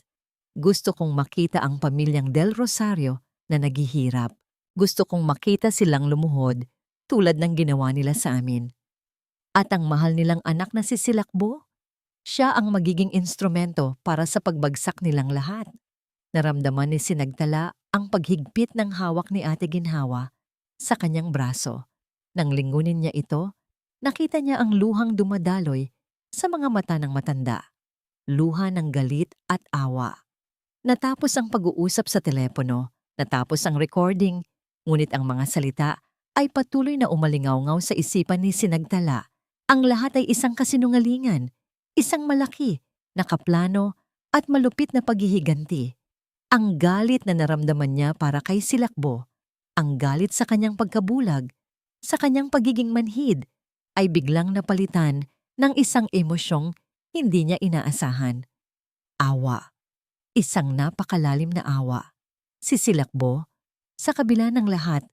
Gusto kong makita ang pamilyang Del Rosario na naghihirap. Gusto kong makita silang lumuhod tulad ng ginawa nila sa amin. At ang mahal nilang anak na si Silakbo, siya ang magiging instrumento para sa pagbagsak nilang lahat. Naramdaman ni Sinagtala ang paghigpit ng hawak ni Ate Ginhawa sa kanyang braso. Nang lingunin niya ito, nakita niya ang luhang dumadaloy sa mga mata ng matanda. Luha ng galit at awa. Natapos ang pag-uusap sa telepono, natapos ang recording, ngunit ang mga salita ay patuloy na umalingaw-ngaw sa isipan ni Sinagtala. Ang lahat ay isang kasinungalingan, isang malaki, nakaplano at malupit na paghihiganti. Ang galit na naramdaman niya para kay Silakbo, ang galit sa kanyang pagkabulag, sa kanyang pagiging manhid, ay biglang napalitan ng isang emosyong hindi niya inaasahan. Awa. Isang napakalalim na awa. Si Silakbo, sa kabila ng lahat,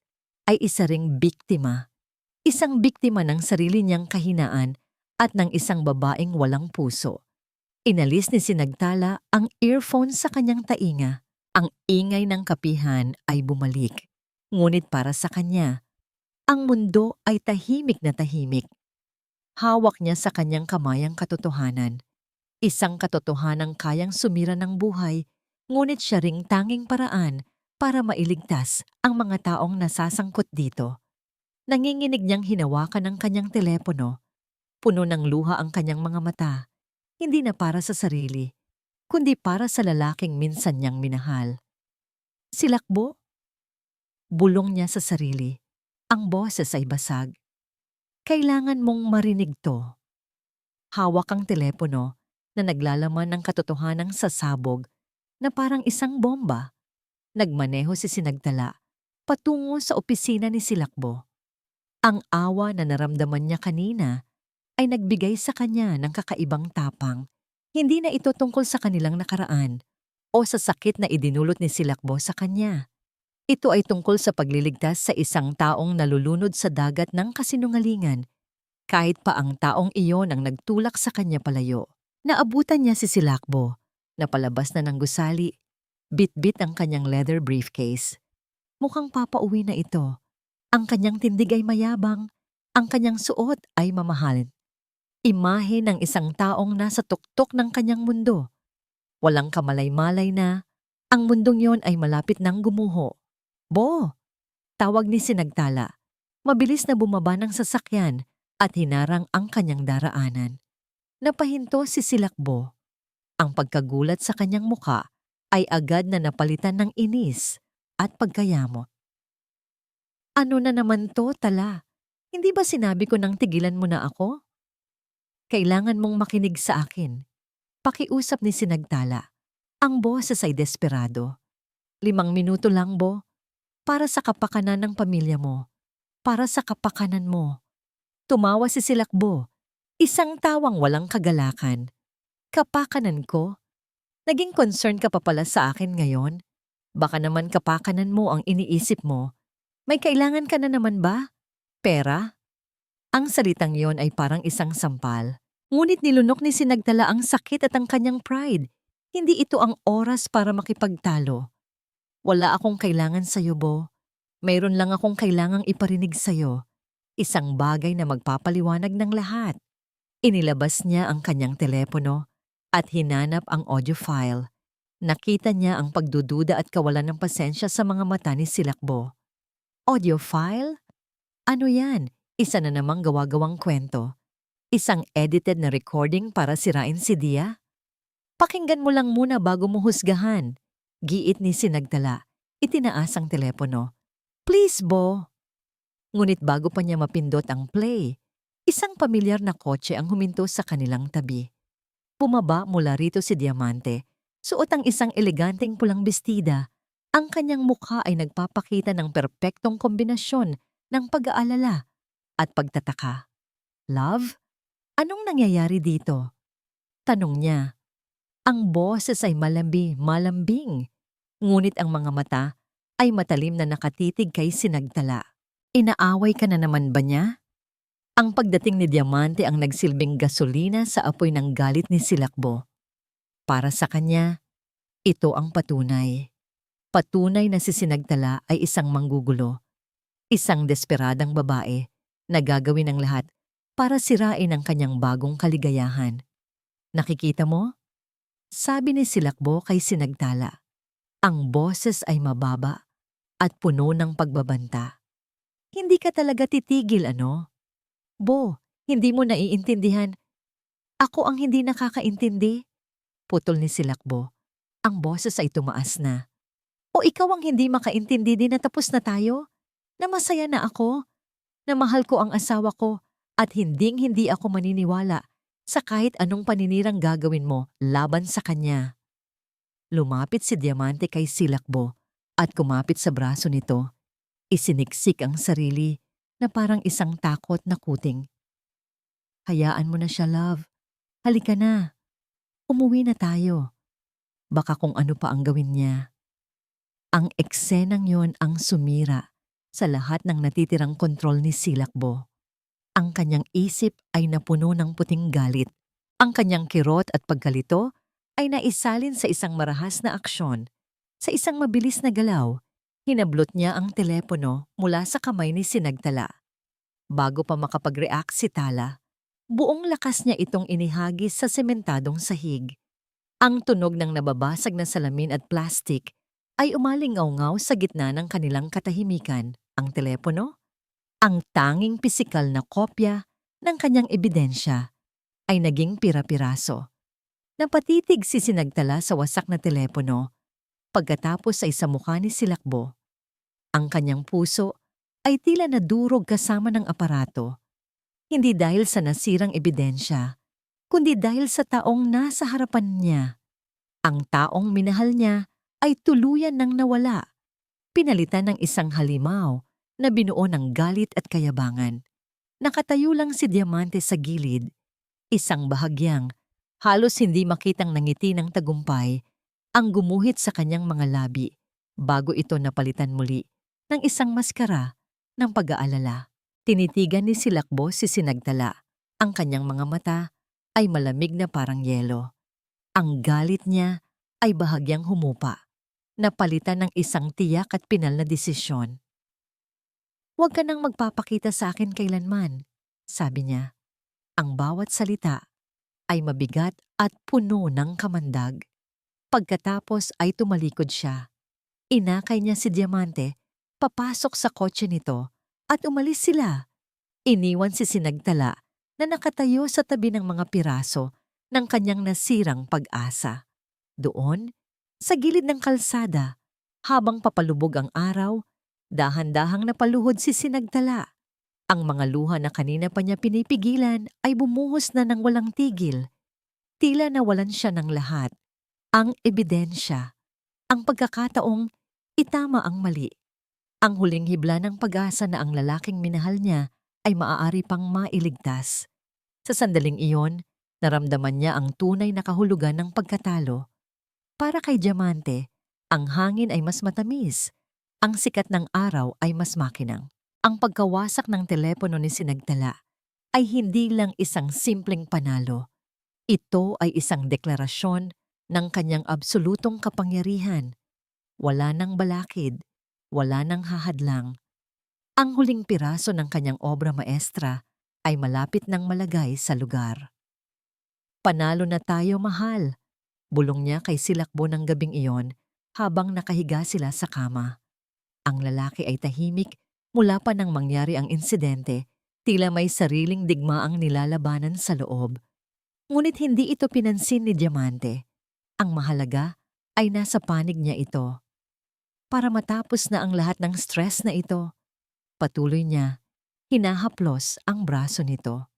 ay isa ring biktima. Isang biktima ng sarili niyang kahinaan at ng isang babaeng walang puso. Inalis ni Sinagtala ang earphone sa kanyang tainga. Ang ingay ng kapihan ay bumalik. Ngunit para sa kanya, ang mundo ay tahimik na tahimik. Hawak niya sa kanyang kamay ang katotohanan. Isang katotohanang kayang sumira ng buhay, ngunit siya ring tanging paraan para mailigtas ang mga taong nasasangkot dito. Nanginginig niyang hinawakan ang kanyang telepono. Puno ng luha ang kanyang mga mata, hindi na para sa sarili, kundi para sa lalaking minsan niyang minahal. Silakbo? Bulong niya sa sarili. Ang boses ay basag. Kailangan mong marinig to. Hawak ang telepono na naglalaman ng katotohanang sasabog na parang isang bomba. Nagmaneho si Sinagtala patungo sa opisina ni Silakbo. Ang awa na naramdaman niya kanina ay nagbigay sa kanya ng kakaibang tapang. Hindi na ito tungkol sa kanilang nakaraan o sa sakit na idinulot ni Silakbo sa kanya. Ito ay tungkol sa pagliligtas sa isang taong nalulunod sa dagat ng kasinungalingan, kahit pa ang taong iyon ang nagtulak sa kanya palayo. Naabutan niya si Silakbo, napalabas na ng gusali, bit-bit ang kanyang leather briefcase. Mukhang papauwi na ito. Ang kanyang tindig ay mayabang, ang kanyang suot ay mamahalin. Imahe ng isang taong nasa tuktok ng kanyang mundo. Walang kamalay-malay na, ang mundong yon ay malapit nang gumuho. Bo! Tawag ni Sinagtala. Mabilis na bumaba ng sasakyan at hinarang ang kanyang daraanan. Napahinto si Silakbo. Ang pagkagulat sa kanyang muka ay agad na napalitan ng inis at pagkayamot. Ano na naman to, Tala? Hindi ba sinabi ko nang tigilan mo na ako? Kailangan mong makinig sa akin. Pakiusap ni Sinagtala. Ang boses ay desperado. 5 minuto lang, Bo. Para sa kapakanan ng pamilya mo. Para sa kapakanan mo. Tumawa si Silakbo. Isang tawang walang kagalakan. Kapakanan ko? Naging concern ka pa pala sa akin ngayon? Baka naman kapakanan mo ang iniisip mo. May kailangan ka na naman ba? Pera? Ang salitang yon ay parang isang sampal. Ngunit nilunok ni Sinagtala ang sakit at ang kanyang pride. Hindi ito ang oras para makipagtalo. Wala akong kailangan sa'yo, Bo. Mayroon lang akong kailangang iparinig sa'yo. Isang bagay na magpapaliwanag ng lahat. Inilabas niya ang kanyang telepono at hinanap ang audio file. Nakita niya ang pagdududa at kawalan ng pasensya sa mga mata ni Silakbo. Audio file? Ano yan? Isa na namang gawa-gawang kwento. Isang edited na recording para sirain si Dia? Pakinggan mo lang muna bago mo husgahan. Giit ni Sinagtala. Itinaas ang telepono. Please, Bo. Ngunit bago pa niya mapindot ang play, isang pamilyar na kotse ang huminto sa kanilang tabi. Bumaba mula rito si Diamante. Suot ang isang eleganteng pulang bestida. Ang kanyang mukha ay nagpapakita ng perpektong kombinasyon ng pag-aalala at pagtataka. Love? Anong nangyayari dito? Tanong niya. Ang boses ay malambing. Ngunit ang mga mata ay matalim na nakatitig kay Sinagtala. Inaaway ka na naman ba niya? Ang pagdating ni Diamante ang nagsilbing gasolina sa apoy ng galit ni Silakbo. Para sa kanya, ito ang patunay. Patunay na si Sinagtala ay isang manggugulo, isang desperadang babae na gagawin ang lahat para sirain ang kanyang bagong kaligayahan. Nakikita mo? Sabi ni Silakbo kay Sinagtala. Ang boses ay mababa at puno ng pagbabanta. Hindi ka talaga titigil, ano? Bo, hindi mo naiintindihan. Ako ang hindi nakakaintindi. Putol ni Silakbo. Ang boses ay tumaas na. O ikaw ang hindi makaintindi din na tapos na tayo? Na masaya na ako? Na mahal ko ang asawa ko at hinding-hindi ako maniniwala sa kahit anong paninirang gagawin mo laban sa kanya. Lumapit si Diamante kay Silakbo at kumapit sa braso nito. Isiniksik ang sarili na parang isang takot na kuting. Hayaan mo na siya, love. Halika na. Umuwi na tayo. Baka kung ano pa ang gawin niya. Ang eksenang yon ang sumira sa lahat ng natitirang kontrol ni Silakbo. Ang kanyang isip ay napuno ng puting galit. Ang kanyang kirot at pagkalito ay naisalin sa isang marahas na aksyon. Sa isang mabilis na galaw, hinablot niya ang telepono mula sa kamay ni Sinagtala. Bago pa makapag-react si Tala, buong lakas niya itong inihagis sa sementadong sahig. Ang tunog ng nababasag na salamin at plastik ay umalingaw-ngaw sa gitna ng kanilang katahimikan. Ang telepono, ang tanging pisikal na kopya ng kanyang ebidensya, ay naging pira-piraso. Napatitig si Sinagtala sa wasak na telepono pagkatapos ay sa mukha ni Silakbo. Ang kanyang puso ay tila nadurog kasama ng aparato, hindi dahil sa nasirang ebidensya, kundi dahil sa taong nasa harapan niya. Ang taong minahal niya ay tuluyan ng nawala, pinalitan ng isang halimaw na binuo ng galit at kayabangan. Nakatayo lang si Diamante sa gilid, isang bahagyang, halos hindi makitang nangiti ng tagumpay ang gumuhit sa kanyang mga labi bago ito napalitan muli ng isang maskara ng pag-aalala. Tinitigan ni Silakbo si Sinagtala. Ang kanyang mga mata ay malamig na parang yelo. Ang galit niya ay bahagyang humupa, napalitan ng isang tiyak at pinal na desisyon. Huwag ka nang magpapakita sa akin kailanman, sabi niya. Ang bawat salita ay mabigat at puno ng kamandag. Pagkatapos ay tumalikod siya. Inakay niya si Diamante, papasok sa kotse nito at umalis sila. Iniwan si Sinagtala na nakatayo sa tabi ng mga piraso ng kanyang nasirang pag-asa. Doon, sa gilid ng kalsada, habang papalubog ang araw, dahan-dahang napaluhod si Sinagtala. Ang mga luha na kanina pa niya pinipigilan ay bumuhos na ng walang tigil. Tila nawalan siya ng lahat. Ang ebidensya, ang pagkakataong itama ang mali. Ang huling hibla ng pag-asa na ang lalaking minahal niya ay maaari pang mailigtas. Sa sandaling iyon, naramdaman niya ang tunay na kahulugan ng pagkatalo. Para kay Diamante, ang hangin ay mas matamis. Ang sikat ng araw ay mas makinang. Ang pagkawasak ng telepono ni Sinagtala ay hindi lang isang simpleng panalo. Ito ay isang deklarasyon ng kanyang absolutong kapangyarihan. Wala nang balakid, wala nang hahadlang. Ang huling piraso ng kanyang obra maestra ay malapit nang malagay sa lugar. Panalo na tayo, mahal, bulong niya kay Silakbo ng gabing iyon habang nakahiga sila sa kama. Ang lalaki ay tahimik mula pa nang mangyari ang insidente, tila may sariling digmaang nilalabanan sa loob. Ngunit hindi ito pinansin ni Diamante. Ang mahalaga ay nasa panig niya ito. Para matapos na ang lahat ng stress na ito, patuloy niya, hinahaplos ang braso nito.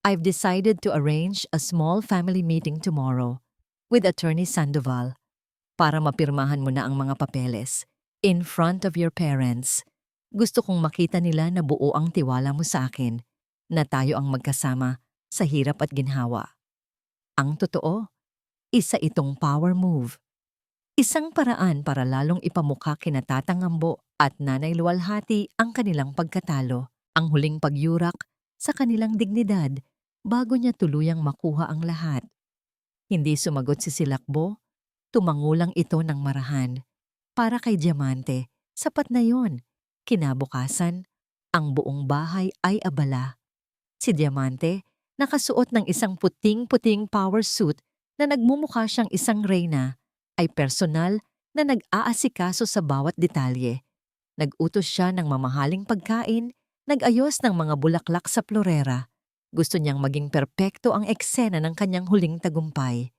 I've decided to arrange a small family meeting tomorrow with Attorney Sandoval para mapirmahan mo na ang mga papeles in front of your parents. Gusto kong makita nila na buo ang tiwala mo sa akin na tayo ang magkasama sa hirap at ginhawa. Ang totoo, isa itong power move. Isang paraan para lalong ipamukha kina Tatang Ambo at Nanay Luwalhati ang kanilang pagkatalo. Ang huling pagyurak sa kanilang dignidad bago niya tuluyang makuha ang lahat. Hindi sumagot si Silakbo, tumangulang ito ng marahan. Para kay Diamante, sapat na yon. Kinabukasan, ang buong bahay ay abala. Si Diamante, nakasuot ng isang puting-puting power suit na nagmumukha siyang isang reyna, ay personal na nag-aasikaso sa bawat detalye. Nag-utos siya ng mamahaling pagkain, nag-ayos ng mga bulaklak sa florera. Gusto niyang maging perpekto ang eksena ng kanyang huling tagumpay.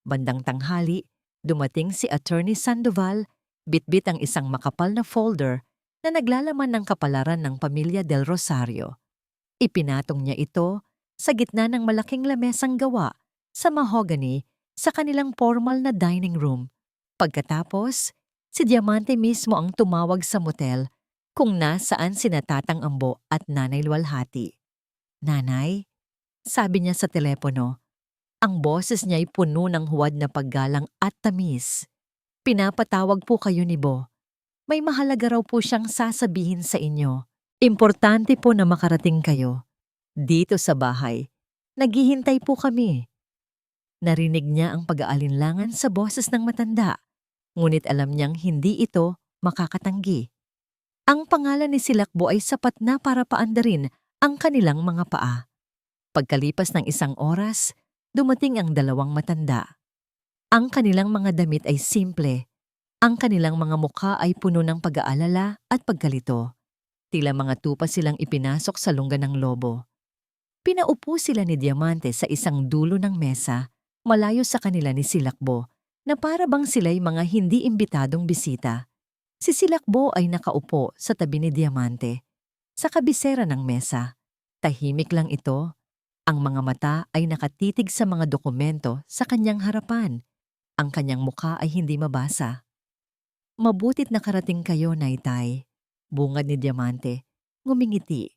Bandang tanghali, dumating si Attorney Sandoval, bitbit ang isang makapal na folder na naglalaman ng kapalaran ng pamilya Del Rosario. Ipinatong niya ito sa gitna ng malaking lamesang gawa sa mahogany sa kanilang formal na dining room. Pagkatapos, si Diamante mismo ang tumawag sa motel kung nasaan sina Tatang Ambo at Nanay Luwalhati. "Nanay," sabi niya sa telepono. Ang boses niya ay puno ng huwad na paggalang at tamis. "Pinapatawag po kayo ni Bo. May mahalaga raw po siyang sasabihin sa inyo. Importante po na makarating kayo. Dito sa bahay. Naghihintay po kami." Narinig niya ang pag-aalinlangan sa boses ng matanda, ngunit alam niyang hindi ito makakatanggi. Ang pangalan ni Silakbo ay sapat na para paandarin ang kanilang mga paa. Pagkalipas ng isang oras, dumating ang dalawang matanda. Ang kanilang mga damit ay simple. Ang kanilang mga mukha ay puno ng pag-aalala at pagkalito. Tila mga tupa silang ipinasok sa lungga ng lobo. Pinaupo sila ni Diamante sa isang dulo ng mesa, malayo sa kanila ni Silakbo, na para bang sila'y mga hindi imbitadong bisita. Si Silakbo ay nakaupo sa tabi ni Diamante, sa kabisera ng mesa. Tahimik lang ito. Ang mga mata ay nakatitig sa mga dokumento sa kanyang harapan. Ang kanyang mukha ay hindi mabasa. "Mabutit nakarating kayo, Naytay," bungad ni Diamante, ngumingiti.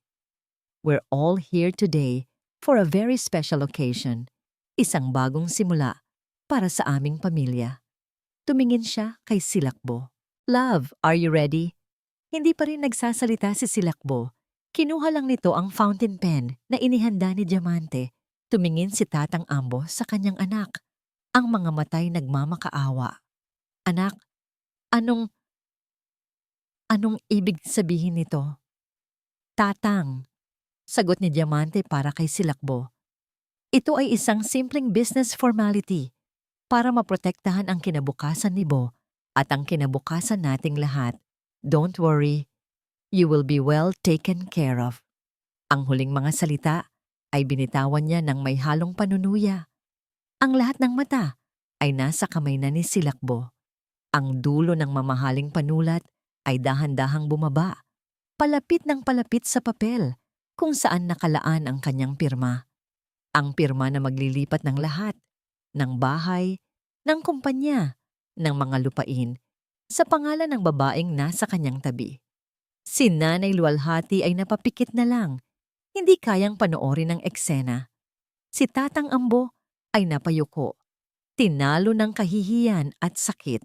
"We're all here today for a very special occasion. Isang bagong simula para sa aming pamilya." Tumingin siya kay Silakbo. "Love, are you ready?" Hindi pa rin nagsasalita si Silakbo. Kinuha lang nito ang fountain pen na inihanda ni Diamante. Tumingin si Tatang Ambo sa kanyang anak. Ang mga matay nagmamakaawa. "Anak, anong ibig sabihin nito?" "Tatang," sagot ni Diamante para kay Silakbo. "Ito ay isang simpleng business formality para maprotektahan ang kinabukasan ni Bo at ang kinabukasan nating lahat. Don't worry, you will be well taken care of." Ang huling mga salita ay binitawan niya ng may halong panunuya. Ang lahat ng mata ay nasa kamay na ni Silakbo. Ang dulo ng mamahaling panulat ay dahan-dahang bumaba, palapit ng palapit sa papel kung saan nakalaan ang kanyang pirma. Ang pirma na maglilipat ng lahat, ng bahay, ng kumpanya, ng mga lupain, sa pangalan ng babaeng nasa kanyang tabi. Si Nanay Luwalhati ay napapikit na lang, hindi kayang panoorin ang eksena. Si Tatang Ambo ay napayuko, tinalo ng kahihiyan at sakit.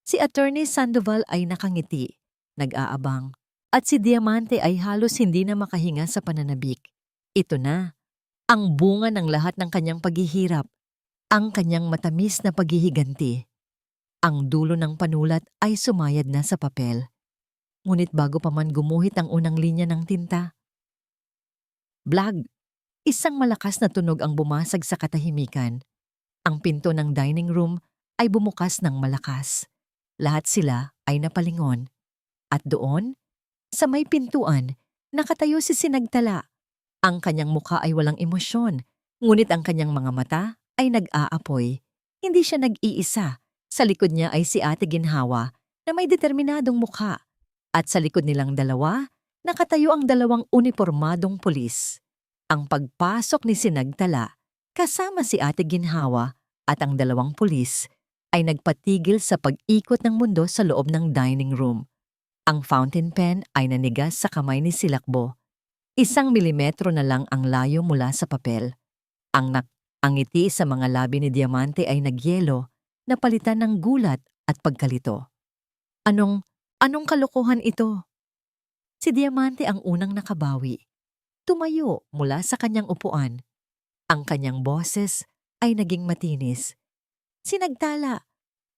Si Attorney Sandoval ay nakangiti, nag-aabang, at si Diamante ay halos hindi na makahinga sa pananabik. Ito na, ang bunga ng lahat ng kanyang paghihirap, ang kanyang matamis na paghihiganti. Ang dulo ng panulat ay sumayad na sa papel. Ngunit bago pa man gumuhit ang unang linya ng tinta, blag! Isang malakas na tunog ang bumasag sa katahimikan. Ang pinto ng dining room ay bumukas ng malakas. Lahat sila ay napalingon. At doon, sa may pintuan, nakatayo si Sinagtala. Ang kanyang mukha ay walang emosyon, ngunit ang kanyang mga mata ay nag-aapoy. Hindi siya nag-iisa. Sa likod niya ay si Ate Ginhawa na may determinadong mukha. At sa likod nilang dalawa, nakatayo ang dalawang unipormadong pulis. Ang pagpasok ni Sinagtala, kasama si Ate Ginhawa at ang dalawang pulis, ay nagpatigil sa pag-ikot ng mundo sa loob ng dining room. Ang fountain pen ay nanigas sa kamay ni Silakbo. 1 milimetro na lang ang layo mula sa papel. Ang ngiti sa mga labi ni Diamante ay nagyelo, napalitan ng gulat at pagkalito. Anong kalokohan ito?" Si Diamante ang unang nakabawi. Tumayo mula sa kanyang upuan. Ang kanyang boses ay naging matinis. Sinagtala,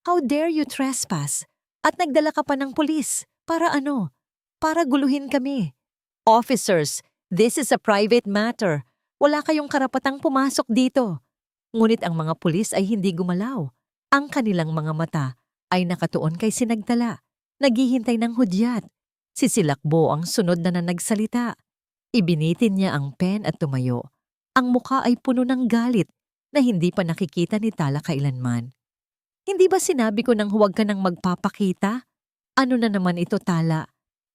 "How dare you trespass? At nagdala ka pa ng pulis. Para ano? Para guluhin kami. Officers, this is a private matter. Wala kayong karapatang pumasok dito." Ngunit ang mga pulis ay hindi gumalaw. Ang kanilang mga mata ay nakatuon kay Sinagtala, naghihintay ng hudyat. Si Silakbo ang sunod na nagsalita. Ibinitin niya ang pen at tumayo. Ang muka ay puno ng galit na hindi pa nakikita ni Tala kailanman. "Hindi ba sinabi ko nang huwag ka nang magpapakita? Ano na naman ito, Tala?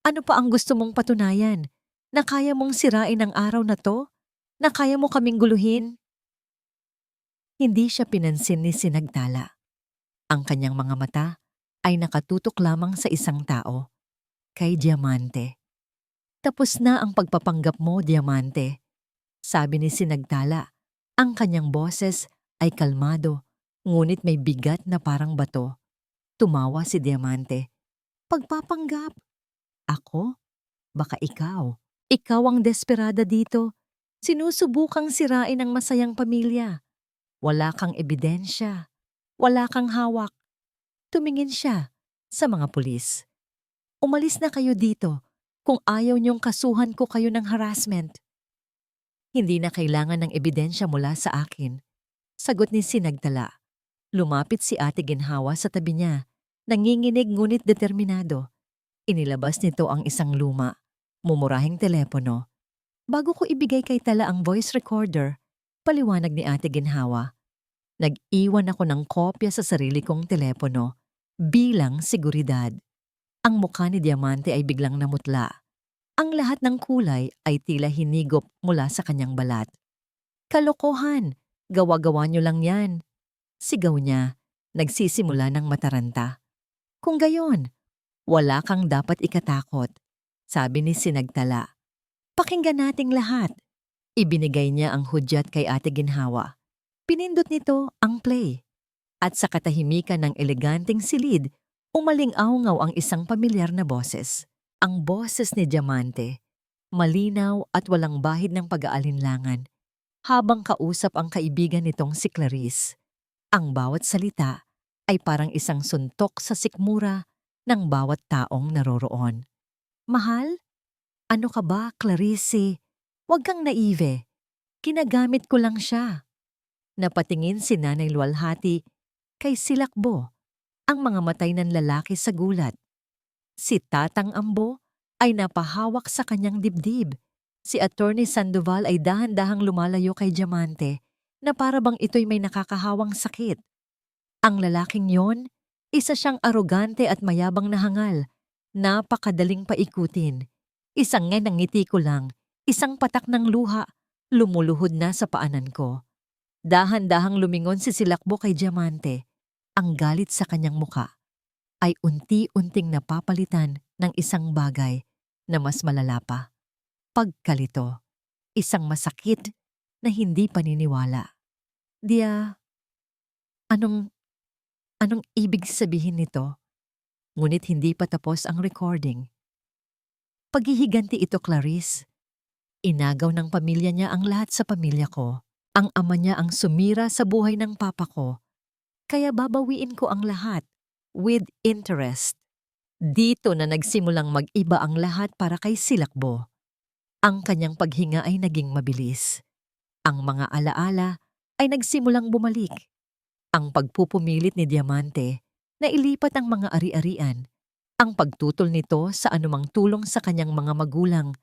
Ano pa ang gusto mong patunayan? Na kaya mong sirain ang araw na to? Na kaya mo kaming guluhin?" Hindi siya pinansin ni Sinagtala. Ang kanyang mga mata ay nakatutok lamang sa isang tao, kay Diamante. "Tapos na ang pagpapanggap mo, Diamante," sabi ni Sinagtala. Ang kanyang boses ay kalmado, ngunit may bigat na parang bato. Tumawa si Diamante. "Pagpapanggap? Ako? Baka ikaw. Ikaw ang desperada dito. Sinusubukang sirain ang masayang pamilya. Wala kang ebidensya. Wala kang hawak." Tumingin siya sa mga pulis. "Umalis na kayo dito kung ayaw niyong kasuhan ko kayo ng harassment." "Hindi na kailangan ng ebidensya mula sa akin," sagot ni Sinagtala. Lumapit si Ate Ginhawa sa tabi niya, nanginginig ngunit determinado. Inilabas nito ang isang luma, mumurahing telepono. "Bago ko ibigay kay Tala ang voice recorder," paliwanag ni Ate Ginhawa, "nag-iwan ako ng kopya sa sarili kong telepono bilang seguridad." Ang mukha ni Diamante ay biglang namutla. Ang lahat ng kulay ay tila hinigop mula sa kanyang balat. "Kalokohan! Gawa-gawa niyo lang yan," sigaw niya, nagsisimula ng mataranta. "Kung gayon, wala kang dapat ikatakot," sabi ni Sinagtala. "Pakinggan nating lahat." Ibinigay niya ang hudyat kay Ate Ginhawa. Pinindot nito ang play. At sa katahimikan ng eleganteng silid, umaling-awngaw ang isang pamilyar na boses. Ang boses ni Diamante, malinaw at walang bahid ng pag-aalinlangan, habang kausap ang kaibigan nitong si Clarice. Ang bawat salita ay parang isang suntok sa sikmura ng bawat taong naroroon. "Mahal? Ano ka ba, Clarice? Huwag kang naive. Ginagamit ko lang siya." Napatingin si Nanay Luwalhati kay Silakbo, ang mga matay ng lalaki sa gulat. Si Tatang Ambo ay napahawak sa kanyang dibdib. Si Attorney Sandoval ay dahan-dahang lumalayo kay Diamante na para bang ito'y may nakakahawang sakit. Ang lalaking yon, isa siyang arogante at mayabang na hangal. Napakadaling paikutin. Isang ngiti ko lang, isang patak ng luha, lumuluhod na sa paanan ko. Dahan-dahang lumingon si Silakbo kay Diamante. Ang galit sa kanyang muka ay unti-unting napapalitan ng isang bagay na mas malala pa. Pagkalito. Isang masakit na hindi paniniwala. Anong ibig sabihin nito?" Ngunit hindi pa tapos ang recording. "Paghihiganti ito, Clarice. Inagaw ng pamilya niya ang lahat sa pamilya ko. Ang ama niya ang sumira sa buhay ng papa ko. Kaya babawiin ko ang lahat, with interest." Dito na nagsimulang mag-iba ang lahat para kay Silakbo. Ang kanyang paghinga ay naging mabilis. Ang mga alaala ay nagsimulang bumalik. Ang pagpupumilit ni Diamante na ilipat ang mga ari-arian, ang pagtutol nito sa anumang tulong sa kanyang mga magulang,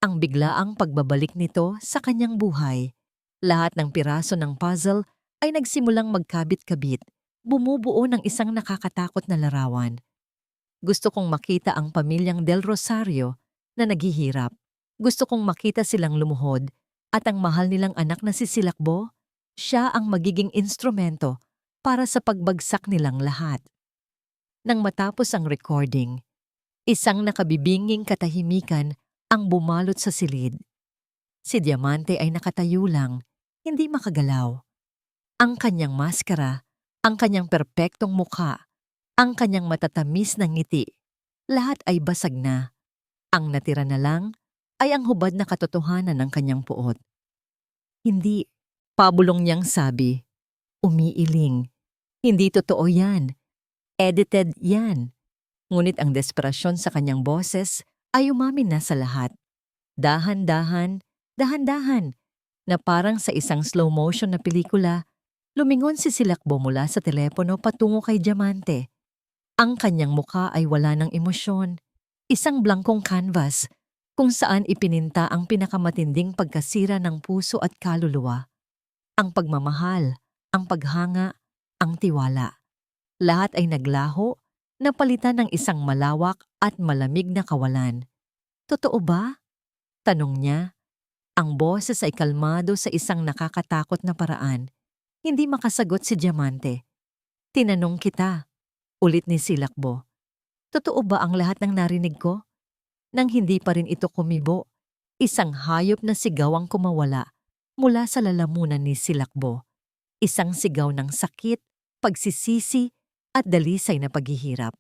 ang biglaang pagbabalik nito sa kanyang buhay. Lahat ng piraso ng puzzle ay nagsimulang magkabit-kabit, bumubuo ng isang nakakatakot na larawan. Gusto kong makita ang pamilyang Del Rosario na naghihirap. Gusto kong makita silang lumuhod at ang mahal nilang anak na si Silakbo, siya ang magiging instrumento para sa pagbagsak nilang lahat. Nang matapos ang recording, isang nakabibinging katahimikan ang bumalot sa silid. Si Diamante ay nakatayo lang, hindi makagalaw. Ang kanyang maskara, ang kanyang perpektong mukha, ang kanyang matatamis na ngiti, lahat ay basag na. Ang natira na lang ay ang hubad na katotohanan ng kanyang puot. Hindi, pabulong niyang sabi, umiiling. Hindi totoo yan. Edited yan. Ngunit ang desperasyon sa kanyang boses ay umamin na sa lahat. Dahan-dahan, dahan-dahan, na parang sa isang slow motion na pelikula, lumingon si Silakbo mula sa telepono patungo kay Diamante. Ang kanyang mukha ay wala ng emosyon, isang blankong canvas kung saan ipininta ang pinakamatinding pagkasira ng puso at kaluluwa. Ang pagmamahal, ang paghanga, ang tiwala. Lahat ay naglaho, napalitan ng isang malawak at malamig na kawalan. Totoo ba? Tanong niya. Ang boses ay kalmado sa isang nakakatakot na paraan. Hindi makasagot si Diamante. Tinanong kita, ulit ni Silakbo. Totoo ba ang lahat ng narinig ko? Nang hindi pa rin ito kumibo, isang hayop na sigaw ang kumawala mula sa lalamunan ni Silakbo. Isang sigaw ng sakit, pagsisisi, at dalisay na paghihirap.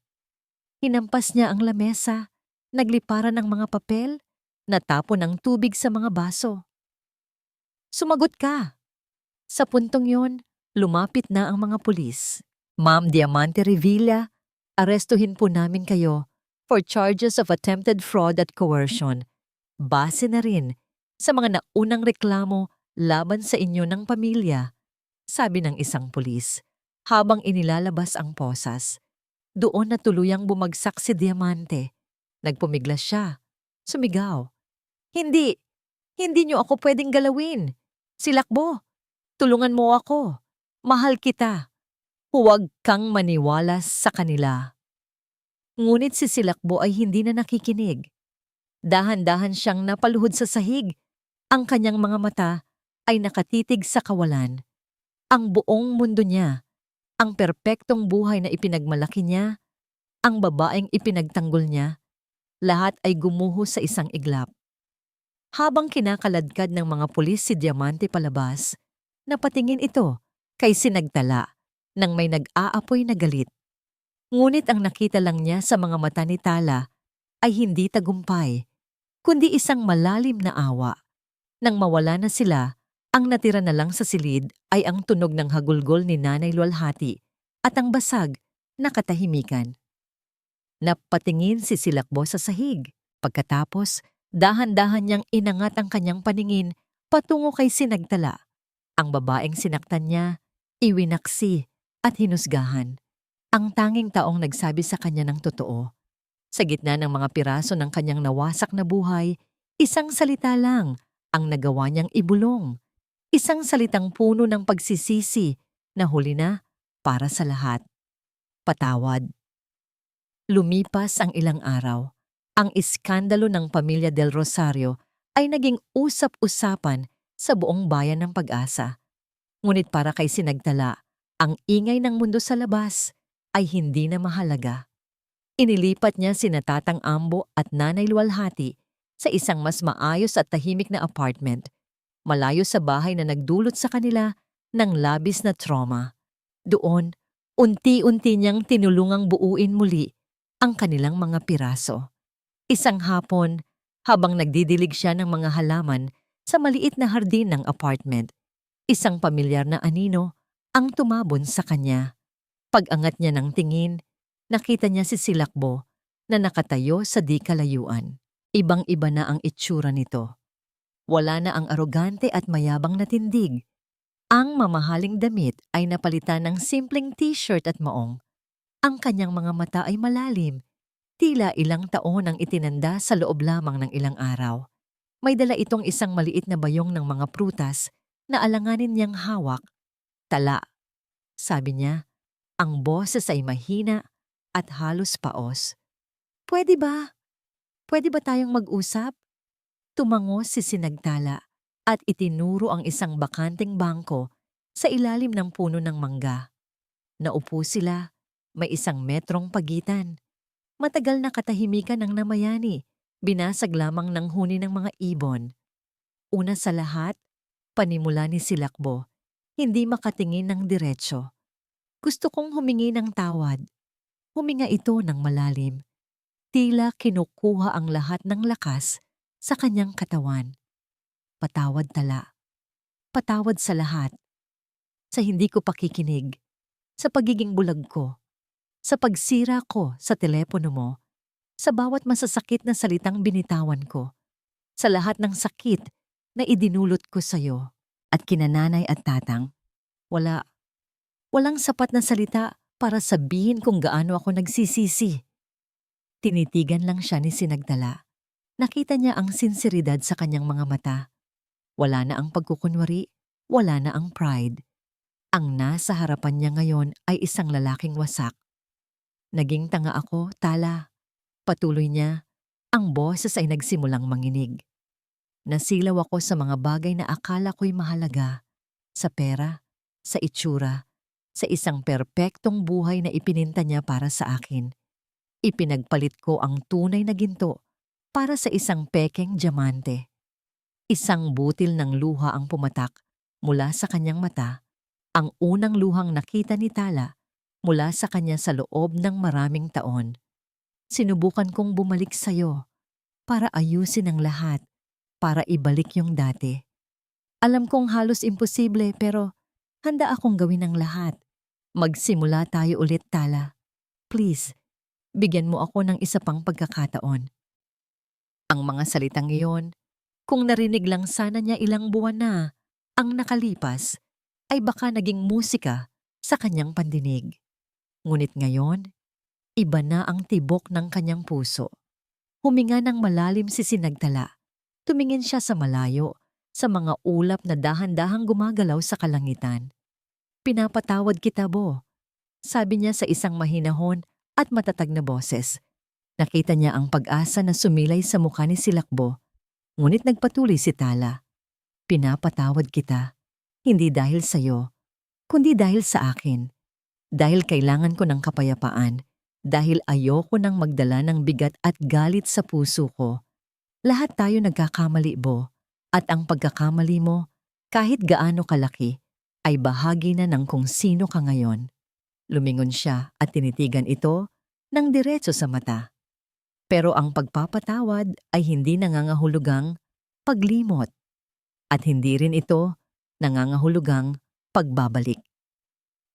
Hinampas niya ang lamesa, nagliparan ng mga papel, natapon ang tubig sa mga baso. Sumagot ka! Sa puntong yon, lumapit na ang mga pulis. Ma'am Diamante Revilla, arestuhin po namin kayo for charges of attempted fraud at coercion. Base na rin sa mga naunang reklamo laban sa inyo ng pamilya, sabi ng isang pulis habang inilalabas ang posas. Doon na tuluyang bumagsak si Diamante. Nagpumiglas siya. Sumigaw. Hindi! Hindi niyo ako pwedeng galawin. Silakbo! Tulungan mo ako. Mahal kita. Huwag kang maniwala sa kanila. Ngunit si Silakbo ay hindi na nakikinig. Dahan-dahan siyang napaluhod sa sahig. Ang kanyang mga mata ay nakatitig sa kawalan. Ang buong mundo niya, ang perpektong buhay na ipinagmalaki niya, ang babaeng ipinagtanggol niya, lahat ay gumuho sa isang iglap. Habang kinakaladkad ng mga pulis si Diamante palabas, napatingin ito kay Sinagtala nang may nag-aapoy na galit. Ngunit ang nakita lang niya sa mga mata ni Tala ay hindi tagumpay, kundi isang malalim na awa. Nang mawala na sila, ang natira na lang sa silid ay ang tunog ng hagulgol ni Nanay Luwalhati at ang basag na katahimikan. Napatingin si Silakbo sa sahig. Pagkatapos, dahan-dahan niyang inangat ang kanyang paningin patungo kay Sinagtala. Ang babaeng sinaktan niya, iwinaksi at hinusgahan. Ang tanging taong nagsabi sa kanya ng totoo. Sa gitna ng mga piraso ng kanyang nawasak na buhay, isang salita lang ang nagawa niyang ibulong. Isang salitang puno ng pagsisisi na huli na para sa lahat. Patawad. Lumipas ang ilang araw. Ang iskandalo ng pamilya Del Rosario ay naging usap-usapan sa buong bayan ng Pag-asa. Ngunit para kay Sinagtala, ang ingay ng mundo sa labas ay hindi na mahalaga. Inilipat niya sina Tatang Ambo at Nanay Luwalhati sa isang mas maayos at tahimik na apartment, malayo sa bahay na nagdulot sa kanila ng labis na trauma. Doon, unti-unti niyang tinulungang buuin muli ang kanilang mga piraso. Isang hapon, habang nagdidilig siya ng mga halaman sa maliit na hardin ng apartment, isang pamilyar na anino ang tumabon sa kanya. Pag-angat niya ng tingin, nakita niya si Silakbo na nakatayo sa di kalayuan. Ibang-iba na ang itsura nito. Wala na ang arogante at mayabang na tindig. Ang mamahaling damit ay napalitan ng simpleng t-shirt at maong. Ang kanyang mga mata ay malalim, tila ilang taon ang itinanda sa loob lamang ng ilang araw. May dala itong isang maliit na bayong ng mga prutas na alanganin niyang hawak. Tala, sabi niya, ang boses ay mahina at halos paos. Pwede ba? Pwede ba tayong mag-usap? Tumango si Sinagtala at itinuro ang isang bakanteng bangko sa ilalim ng puno ng mangga. Naupo sila, may 1 metrong pagitan. Matagal na katahimikan ng namayani, binasag lamang ng huni ng mga ibon. Una sa lahat, panimula ni Silakbo, hindi makatingin ng diretsyo. Gusto kong humingi ng tawad. Huminga ito ng malalim. Tila kinukuha ang lahat ng lakas sa kanyang katawan. Patawad tala. Patawad sa lahat. Sa hindi ko pakikinig. Sa pagiging bulag ko. Sa pagsira ko sa telepono mo. Sa bawat masasakit na salitang binitawan ko. Sa lahat ng sakit na idinulot ko sa'yo. At kinananay at tatang, walang sapat na salita para sabihin kung gaano ako nagsisisi. Tinitigan lang siya ni Sinagtala. Nakita niya ang sinseridad sa kanyang mga mata. Wala na ang pagkukunwari, wala na ang pride. Ang nasa harapan niya ngayon ay isang lalaking wasak. Naging tanga ako, Tala. Patuloy niya, ang boses ay nagsimulang manginig. Nasilaw ako sa mga bagay na akala ko'y mahalaga. Sa pera, sa itsura, sa isang perpektong buhay na ipininta niya para sa akin. Ipinagpalit ko ang tunay na ginto para sa isang pekeng diamante. Isang butil ng luha ang pumatak mula sa kanyang mata, ang unang luhang nakita ni Tala mula sa kanya sa loob ng maraming taon. Sinubukan kong bumalik sa'yo para ayusin ang lahat, para ibalik yung dati. Alam kong halos imposible pero handa akong gawin ang lahat. Magsimula tayo ulit, Tala. Please, bigyan mo ako ng isa pang pagkakataon. Ang mga salitang iyon, kung narinig lang sana niya ilang buwan na ang nakalipas, ay baka naging musika sa kanyang pandinig. Ngunit ngayon, iba na ang tibok ng kanyang puso. Huminga ng malalim si Sinagtala. Tumingin siya sa malayo, sa mga ulap na dahan-dahang gumagalaw sa kalangitan. Pinapatawad kita, Bo, sabi niya sa isang mahinahon at matatag na boses. Nakita niya ang pag-asa na sumilay sa mukha ni Silakbo, ngunit nagpatuloy si Tala. Pinapatawad kita, hindi dahil sa'yo, kundi dahil sa akin. Dahil kailangan ko ng kapayapaan, dahil ayoko nang magdala ng bigat at galit sa puso ko. Lahat tayo nagkakamali, Bo, at ang pagkakamali mo, kahit gaano kalaki, ay bahagi na ng kung sino ka ngayon. Lumingon siya at tinitigan ito ng diretso sa mata. Pero ang pagpapatawad ay hindi nangangahulugang paglimot at hindi rin ito nangangahulugang pagbabalik.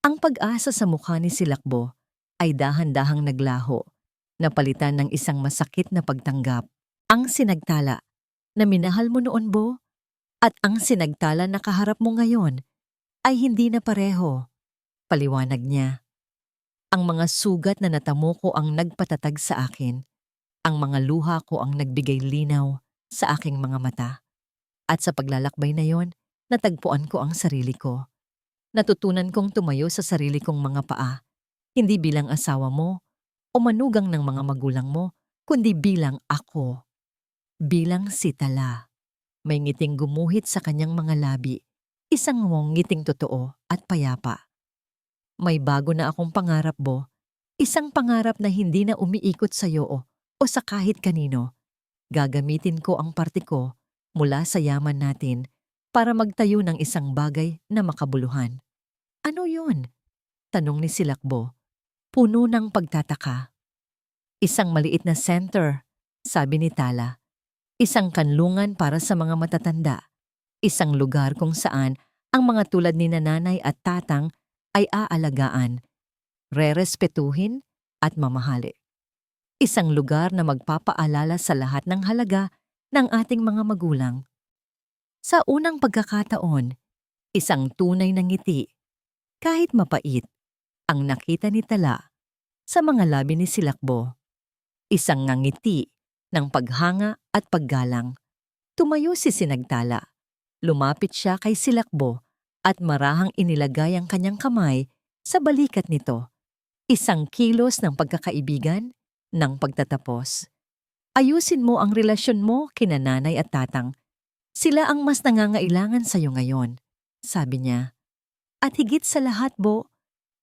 Ang pag-asa sa mukha ni Silakbo ay dahan-dahang naglaho, napalitan ng isang masakit na pagtanggap. Ang Sinagtala na minahal mo noon, Bo, at ang Sinagtala na kaharap mo ngayon ay hindi na pareho. Paliwanag niya. Ang mga sugat na natamo ko ang nagpatatag sa akin. Ang mga luha ko ang nagbigay linaw sa aking mga mata. At sa paglalakbay na yon, natagpuan ko ang sarili ko. Natutunan kong tumayo sa sarili kong mga paa, hindi bilang asawa mo o manugang ng mga magulang mo, kundi bilang ako. Bilang si Tala. May ngiting gumuhit sa kanyang mga labi, isang ngiting totoo at payapa. May bago na akong pangarap, Bo. Isang pangarap na hindi na umiikot sa iyo o sa kahit kanino. Gagamitin ko ang parte ko mula sa yaman natin para magtayo ng isang bagay na makabuluhan. Ano yun? Tanong ni Silakbo. Puno ng pagtataka. Isang maliit na center, sabi ni Tala. Isang kanlungan para sa mga matatanda. Isang lugar kung saan ang mga tulad ni nanay at tatang ay aalagaan, rerespetuhin at mamahali. Isang lugar na magpapaalala sa lahat ng halaga ng ating mga magulang. Sa unang pagkakataon, isang tunay na ngiti, kahit mapait, ang nakita ni Tala sa mga labi ni Silakbo. Isang ngiti ng paghanga at paggalang. Tumayo si Sinagtala. Lumapit siya kay Silakbo at marahang inilagay ang kanyang kamay sa balikat nito. Isang kilos ng pagkakaibigan, ng pagtatapos. Ayusin mo ang relasyon mo kina nanay at tatang. Sila ang mas nangangailangan sa iyo ngayon, sabi niya. At higit sa lahat, Bo,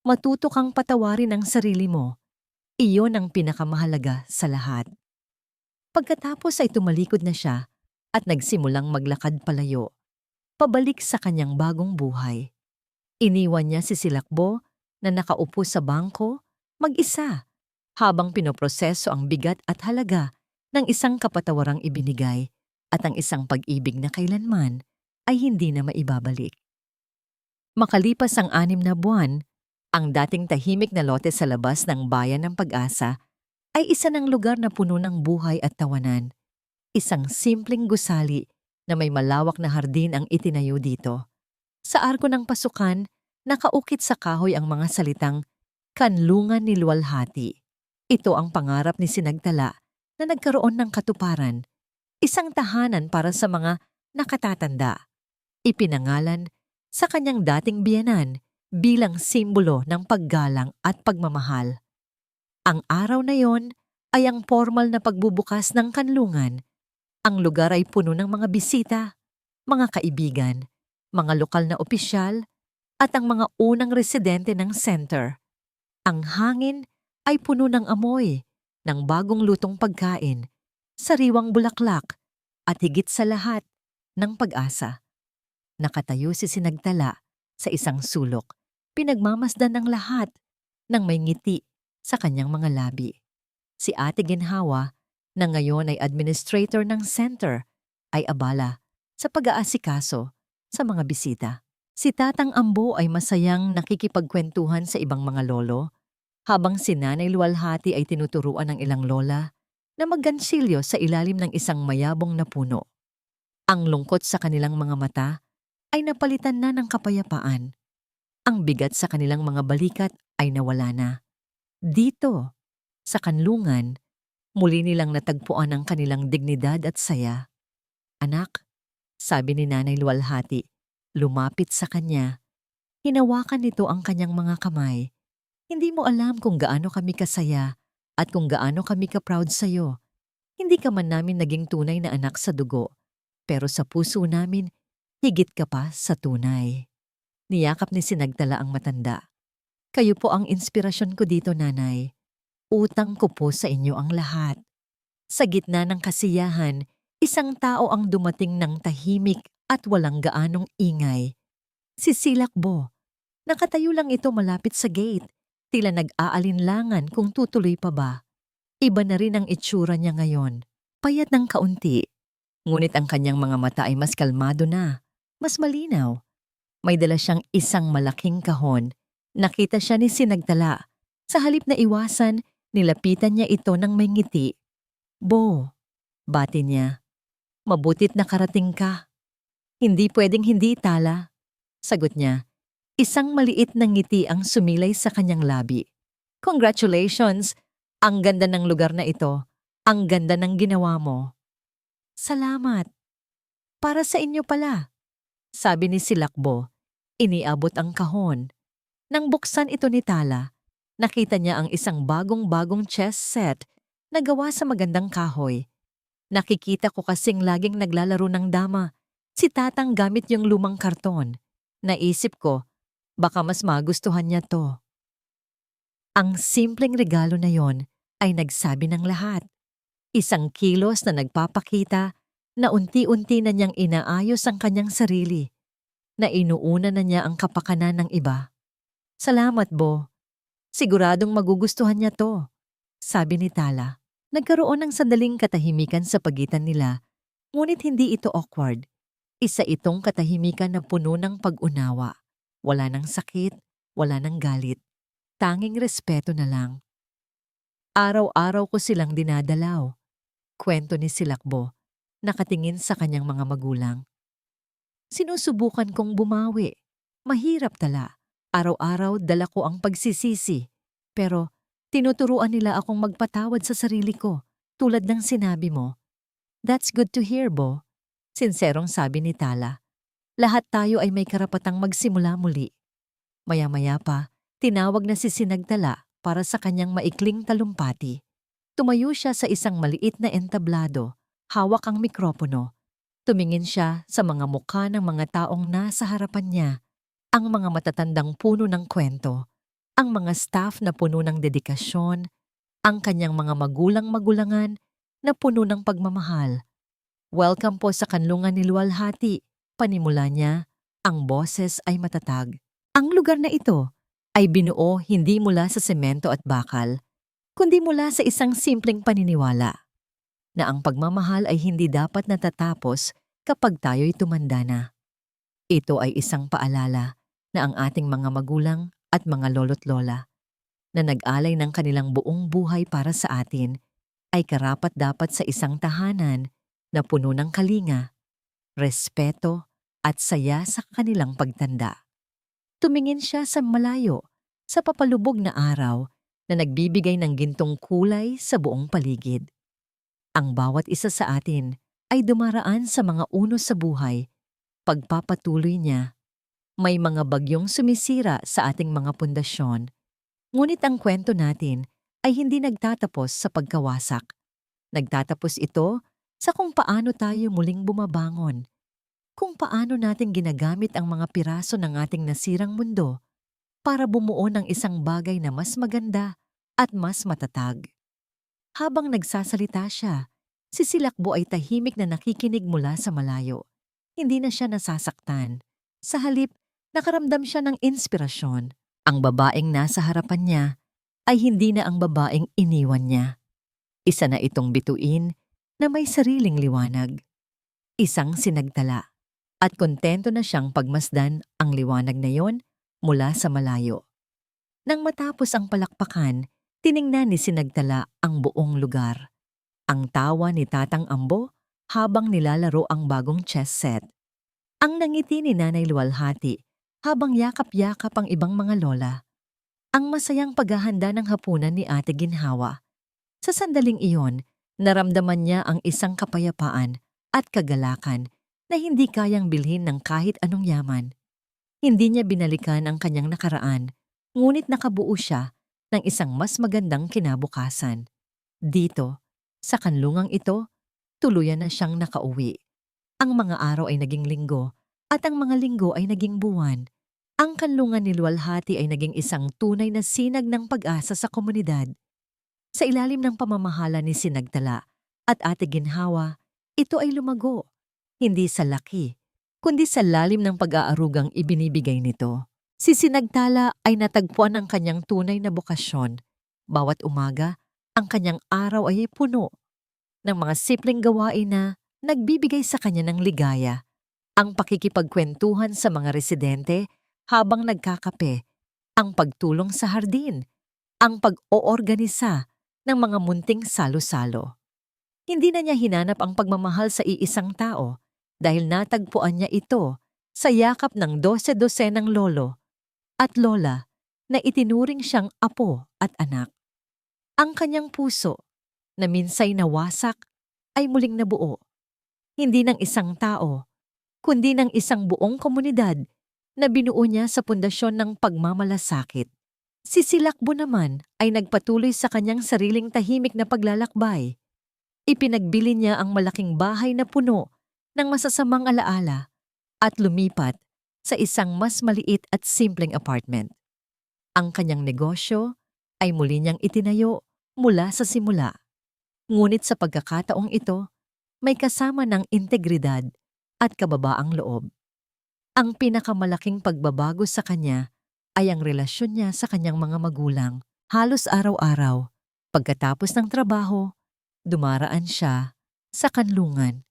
matuto kang patawarin ang sarili mo. Iyon ang pinakamahalaga sa lahat. Pagkatapos ay tumalikod na siya at nagsimulang maglakad palayo, pabalik sa kanyang bagong buhay. Iniwan niya si Silakbo na nakaupo sa bangko, mag-isa, habang pinoproseso ang bigat at halaga ng isang kapatawarang ibinigay at ang isang pag-ibig na kailanman ay hindi na maibabalik. Makalipas ang 6 na buwan, ang dating tahimik na lote sa labas ng Bayan ng Pag-asa ay isa ng lugar na puno ng buhay at tawanan. Isang simpleng gusali na may malawak na hardin ang itinayo dito. Sa arko ng pasukan, nakaukit sa kahoy ang mga salitang Kanlungan ni Luwalhati. Ito ang pangarap ni Sinagtala na nagkaroon ng katuparan, isang tahanan para sa mga nakatatanda. Ipinangalan sa kanyang dating biyenan bilang simbolo ng paggalang at pagmamahal. Ang araw na yon ay ang formal na pagbubukas ng kanlungan. Ang lugar ay puno ng mga bisita, mga kaibigan, mga lokal na opisyal, at ang mga unang residente ng center. Ang hangin ay puno ng amoy, ng bagong lutong pagkain, sariwang bulaklak, at higit sa lahat, ng pag-asa. Nakatayo si Sinagtala sa isang sulok, pinagmamasdan ng lahat ng may ngiti sa kanyang mga labi. Si Ate Ginhawa, na ngayon ay administrator ng center, ay abala sa pag-aasikaso sa mga bisita. Si Tatang Ambo ay masayang nakikipagkwentuhan sa ibang mga lolo, habang si Nanay Luwalhati ay tinuturuan ng ilang lola na maggansilyo sa ilalim ng isang mayabong na puno. Ang lungkot sa kanilang mga mata ay napalitan na ng kapayapaan. Ang bigat sa kanilang mga balikat ay nawala na. Dito, sa kanlungan, muli nilang natagpuan ang kanilang dignidad at saya. Anak, sabi ni Nanay Luwalhati, lumapit sa kanya. Hinawakan nito ang kanyang mga kamay. Hindi mo alam kung gaano kami kasaya at kung gaano kami ka-proud sa'yo. Hindi ka man namin naging tunay na anak sa dugo, pero sa puso namin, higit ka pa sa tunay. Niyakap ni Sinagtala ang matanda. Kayo po ang inspirasyon ko dito, Nanay. Utang ko po sa inyo ang lahat. Sa gitna ng kasiyahan, isang tao ang dumating ng tahimik at walang gaanong ingay. Si Silakbo. Nakatayo lang ito malapit sa gate. Tila nag-aalinlangan kung tutuloy pa ba. Iba na rin ang itsura niya ngayon. Payat ng kaunti. Ngunit ang kanyang mga mata ay mas kalmado na. Mas malinaw. May dala siyang isang malaking kahon. Nakita siya ni Sinagtala. Sa halip na iwasan, nilapitan niya ito ng may ngiti. Bo, bati niya. Mabutit nakarating ka. Hindi pwedeng hindi, Tala. Sagot niya. Isang maliit na ngiti ang sumilay sa kanyang labi. Congratulations! Ang ganda ng lugar na ito. Ang ganda ng ginawa mo. Salamat. Para sa inyo pala, sabi ni Silakbo. Iniabot ang kahon. Nang buksan ito ni Tala, nakita niya ang isang bagong-bagong chess set na gawa sa magandang kahoy. Nakikita ko kasing laging naglalaro ng dama. Si Tatang gamit yung lumang karton. Naisip ko, baka mas magustuhan niya to. Ang simpleng regalo na yon ay nagsabi ng lahat. Isang kilos na nagpapakita na unti-unti na niyang inaayos ang kanyang sarili, na inuuna na niya ang kapakanan ng iba. Salamat, Bo. Siguradong magugustuhan niya to, sabi ni Tala. Nagkaroon ng sandaling katahimikan sa pagitan nila, ngunit hindi ito awkward. Isa itong katahimikan na puno ng pag-unawa. Wala ng sakit, wala ng galit. Tanging respeto na lang. Araw-araw ko silang dinadalaw. Kwento ni Silakbo, nakatingin sa kanyang mga magulang. Sinusubukan kong bumawi. Mahirap tala. Araw-araw dala ko ang pagsisisi. Pero tinuturuan nila akong magpatawad sa sarili ko, tulad ng sinabi mo. That's good to hear, Bo. Sinserong sabi ni Tala. Lahat tayo ay may karapatang magsimula muli. Maya-maya pa, tinawag na si Sinagtala para sa kanyang maikling talumpati. Tumayo siya sa isang maliit na entablado, hawak ang mikropono. Tumingin siya sa mga mukha ng mga taong nasa harapan niya, ang mga matatandang puno ng kwento, ang mga staff na puno ng dedikasyon, ang kanyang mga magulang-magulangan na puno ng pagmamahal. Welcome po sa kanlungan ni Luwalhati. Panimula niya, ang boses ay matatag. Ang lugar na ito ay binuo hindi mula sa semento at bakal, kundi mula sa isang simpleng paniniwala. na ang pagmamahal ay hindi dapat natatapos kapag tayo'y tumanda na. Ito ay isang paalala na ang ating mga magulang at mga lolo't lola na nag-alay ng kanilang buong buhay para sa atin ay karapat-dapat sa isang tahanan na puno ng kalinga, respeto at saya sa kanilang pagtanda. Tumingin siya sa malayo, sa papalubog na araw na nagbibigay ng gintong kulay sa buong paligid. Ang bawat isa sa atin ay dumaraan sa mga unos sa buhay. Pagpapatuloy niya, may mga bagyong sumisira sa ating mga pundasyon. Ngunit ang kwento natin ay hindi nagtatapos sa pagkawasak. Nagtatapos ito sa kung paano tayo muling bumabangon. Kung paano natin ginagamit ang mga piraso ng ating nasirang mundo para bumuo ng isang bagay na mas maganda at mas matatag. Habang nagsasalita siya, si Silakbo ay tahimik na nakikinig mula sa malayo. Hindi na siya nasasaktan. Sa halip, nakaramdam siya ng inspirasyon. Ang babaeng nasa harapan niya ay hindi na ang babaeng iniwan niya. Isa na itong bituin na may sariling liwanag. Isang sinagtala. At kontento na siyang pagmasdan ang liwanag na yon mula sa malayo. Nang matapos ang palakpakan, tiningnan ni Sinagtala ang buong lugar. Ang tawa ni Tatang Ambo habang nilalaro ang bagong chess set. Ang nangiti ni Nanay Luwalhati habang yakap-yakap ang ibang mga lola. Ang masayang paghahanda ng hapunan ni Ate Ginhawa. Sa sandaling iyon, naramdaman niya ang isang kapayapaan at kagalakan na hindi kayang bilhin ng kahit anong yaman. Hindi niya binalikan ang kanyang nakaraan, ngunit nakabuo siya ng isang mas magandang kinabukasan. Dito, sa kanlungang ito, tuluyan na siyang nakauwi. Ang mga araw ay naging linggo at ang mga linggo ay naging buwan. Ang kanlungan ni Luwalhati ay naging isang tunay na sinag ng pag-asa sa komunidad. Sa ilalim ng pamamahala ni Sinagtala at Ate Ginhawa, ito ay lumago. Hindi sa laki, kundi sa lalim ng pag-aarugang ibinibigay nito. Si Sinagtala ay natagpuan ang kanyang tunay na bokasyon. Bawat umaga, ang kanyang araw ay puno ng mga simpleng gawain na nagbibigay sa kanya ng ligaya. Ang pakikipagkwentuhan sa mga residente habang nagkakape, ang pagtulong sa hardin, ang pag-oorganisa ng mga munting salo-salo. Hindi na niya hinanap ang pagmamahal sa iisang tao dahil natagpuan niya ito sa yakap ng 12-dosenang lolo at lola na itinuring siyang apo at anak. Ang kanyang puso, na minsay nawasak, ay muling nabuo. Hindi ng isang tao, kundi ng isang buong komunidad na binuo niya sa pundasyon ng pagmamalasakit. Si Silakbo naman ay nagpatuloy sa kanyang sariling tahimik na paglalakbay. Ipinagbili niya ang malaking bahay na puno ng masasamang alaala at lumipat sa isang mas maliit at simpleng apartment. Ang kanyang negosyo ay muli niyang itinayo mula sa simula. Ngunit sa pagkakataong ito, may kasama ng integridad at kababaang loob. Ang pinakamalaking pagbabago sa kanya ay ang relasyon niya sa kanyang mga magulang. Halos araw-araw, pagkatapos ng trabaho, dumaraan siya sa kanlungan.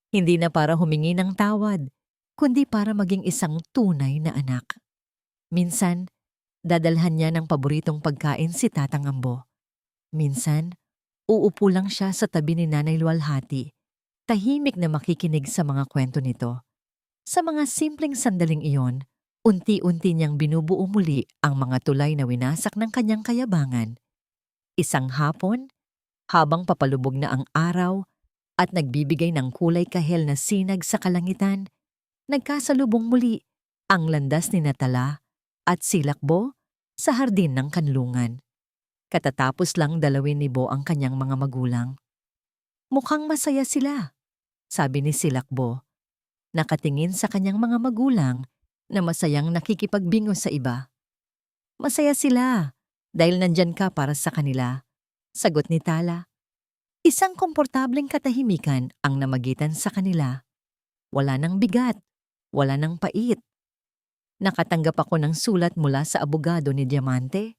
Hindi na para humingi ng tawad, kundi para maging isang tunay na anak. Minsan, dadalhan niya ng paboritong pagkain si Tatang Ambo. Minsan, uupo lang siya sa tabi ni Nanay Luwalhati, tahimik na makikinig sa mga kwento nito. Sa mga simpleng sandaling iyon, unti-unti niyang binubuo muli ang mga tulay na winasak ng kanyang kayabangan. Isang hapon, habang papalubog na ang araw at nagbibigay ng kulay kahel na sinag sa kalangitan, nagkasalubong muli ang landas ni Natala at Silakbo sa hardin ng kanlungan. Katatapos lang dalawin ni Bo ang kanyang mga magulang. Mukhang masaya sila, sabi ni Silakbo. Nakatingin sa kanyang mga magulang na masayang nakikipagbingo sa iba. Masaya sila dahil nandyan ka para sa kanila, sagot ni Tala. Isang komportableng katahimikan ang namagitan sa kanila. Wala nang bigat, wala nang pait. Nakatanggap ako ng sulat mula sa abogado ni Diamante.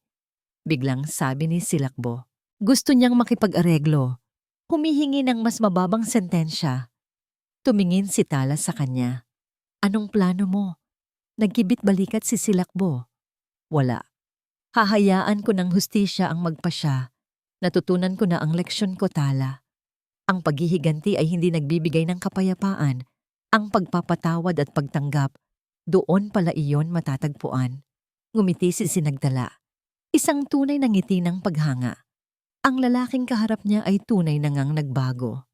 Biglang sabi ni Silakbo. Gusto niyang makipag-areglo. Humihingi ng mas mababang sentensya. Tumingin si Tala sa kanya. Anong plano mo? Nagkibit-balikat si Silakbo. Wala. Hahayaan ko ng hustisya ang magpasya. Natutunan ko na ang leksyon ko, Tala. Ang paghihiganti ay hindi nagbibigay ng kapayapaan. Ang pagpapatawad at pagtanggap, doon pala iyon matatagpuan. Ngumiti si Sinagtala. Isang tunay na ngiti ng paghanga. Ang lalaking kaharap niya ay tunay na ngang nagbago.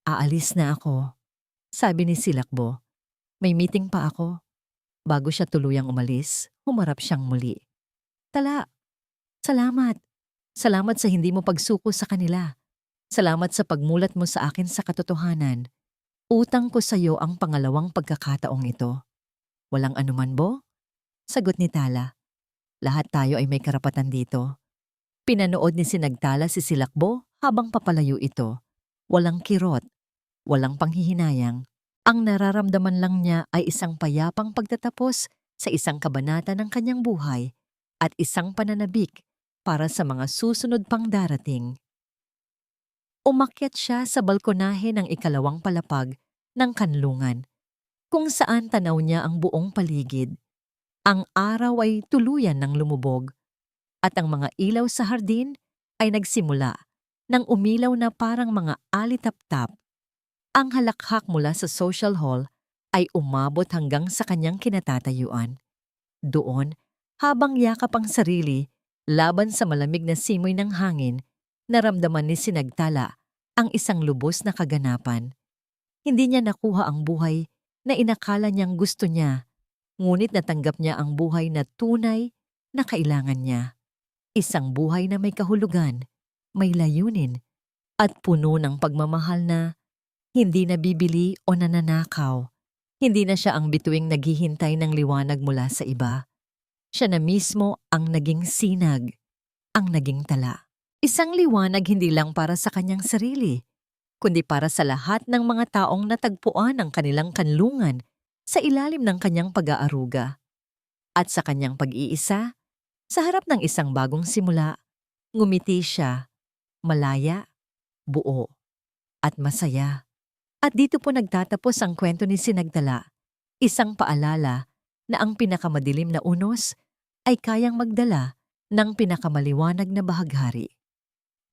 Aalis na ako, sabi ni Silakbo. May meeting pa ako. Bago siya tuluyang umalis, humarap siyang muli. Tala, salamat. Salamat sa hindi mo pagsuko sa kanila. Salamat sa pagmulat mo sa akin sa katotohanan. Utang ko sa iyo ang pangalawang pagkakataong ito. Walang anuman, Bo? Sagot ni Tala. Lahat tayo ay may karapatan dito. Pinanood ni Sinagtala si Silakbo habang papalayo ito. Walang kirot, walang panghihinayang. Ang nararamdaman lang niya ay isang payapang pagtatapos sa isang kabanata ng kanyang buhay at isang pananabik para sa mga susunod pang darating. Umakyat siya sa balkonahe ng ikalawang palapag ng kanlungan, kung saan tanaw niya ang buong paligid. Ang araw ay tuluyan ng lumubog, at ang mga ilaw sa hardin ay nagsimula nang umilaw na parang mga alitap-tap. Ang halakhak mula sa social hall ay umabot hanggang sa kanyang kinatatayuan. Doon, habang yakap ang sarili, laban sa malamig na simoy ng hangin, naramdaman ni Sinagtala ang isang lubos na kaganapan. Hindi niya nakuha ang buhay na inakala niyang gusto niya, ngunit natanggap niya ang buhay na tunay na kailangan niya. Isang buhay na may kahulugan, may layunin, at puno ng pagmamahal na hindi nabibili o nananakaw. Hindi na siya ang bituing naghihintay ng liwanag mula sa iba. Siya na mismo ang naging sinag, ang naging tala. Isang liwanag hindi lang para sa kanyang sarili, kundi para sa lahat ng mga taong natagpuan ang kanilang kanlungan sa ilalim ng kanyang pag-aaruga. At sa kanyang pag-iisa, sa harap ng isang bagong simula, ngumiti siya, malaya, buo, at masaya. At dito po nagtatapos ang kwento ni Sinagtala, isang paalala na ang pinakamadilim na unos ay kayang magdala ng pinakamaliwanag na bahaghari.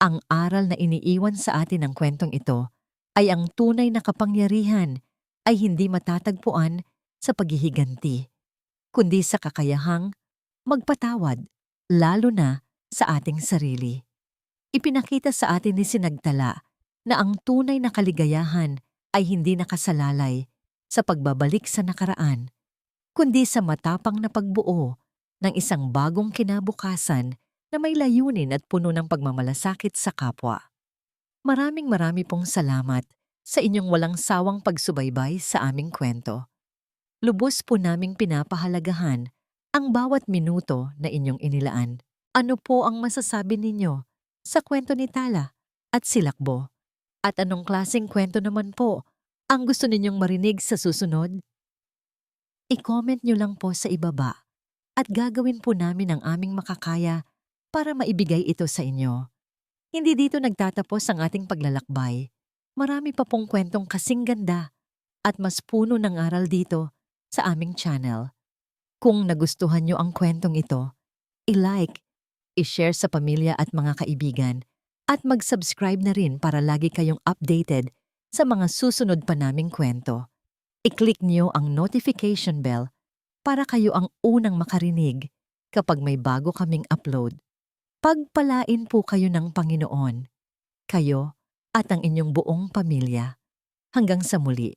Ang aral na iniiwan sa atin ng kwentong ito ay ang tunay na kapangyarihan ay hindi matatagpuan sa paghihiganti, kundi sa kakayahang magpatawad, lalo na sa ating sarili. Ipinakita sa atin ni Sinagtala na ang tunay na kaligayahan ay hindi nakasalalay sa pagbabalik sa nakaraan, kundi sa matapang na pagbuo ng isang bagong kinabukasan na may layunin at puno ng pagmamalasakit sa kapwa. Maraming pong salamat sa inyong walang sawang pagsubaybay sa aming kwento. Lubos po naming pinapahalagahan ang bawat minuto na inyong inilaan. Ano po ang masasabi ninyo sa kwento ni Tala at Silakbo? At anong klaseng kwento naman po ang gusto ninyong marinig sa susunod? I-comment nyo lang po sa ibaba at gagawin po namin ang aming makakaya para maibigay ito sa inyo. Hindi dito nagtatapos ang ating paglalakbay. Marami pa pong kwentong kasing ganda at mas puno ng aral dito sa aming channel. Kung nagustuhan nyo ang kwentong ito, i-like, i-share sa pamilya at mga kaibigan, at mag-subscribe na rin para lagi kayong updated sa mga susunod pa naming kwento. I-click nyo ang notification bell para kayo ang unang makarinig kapag may bago kaming upload. Pagpalain po kayo ng Panginoon, kayo at ang inyong buong pamilya. Hanggang sa muli.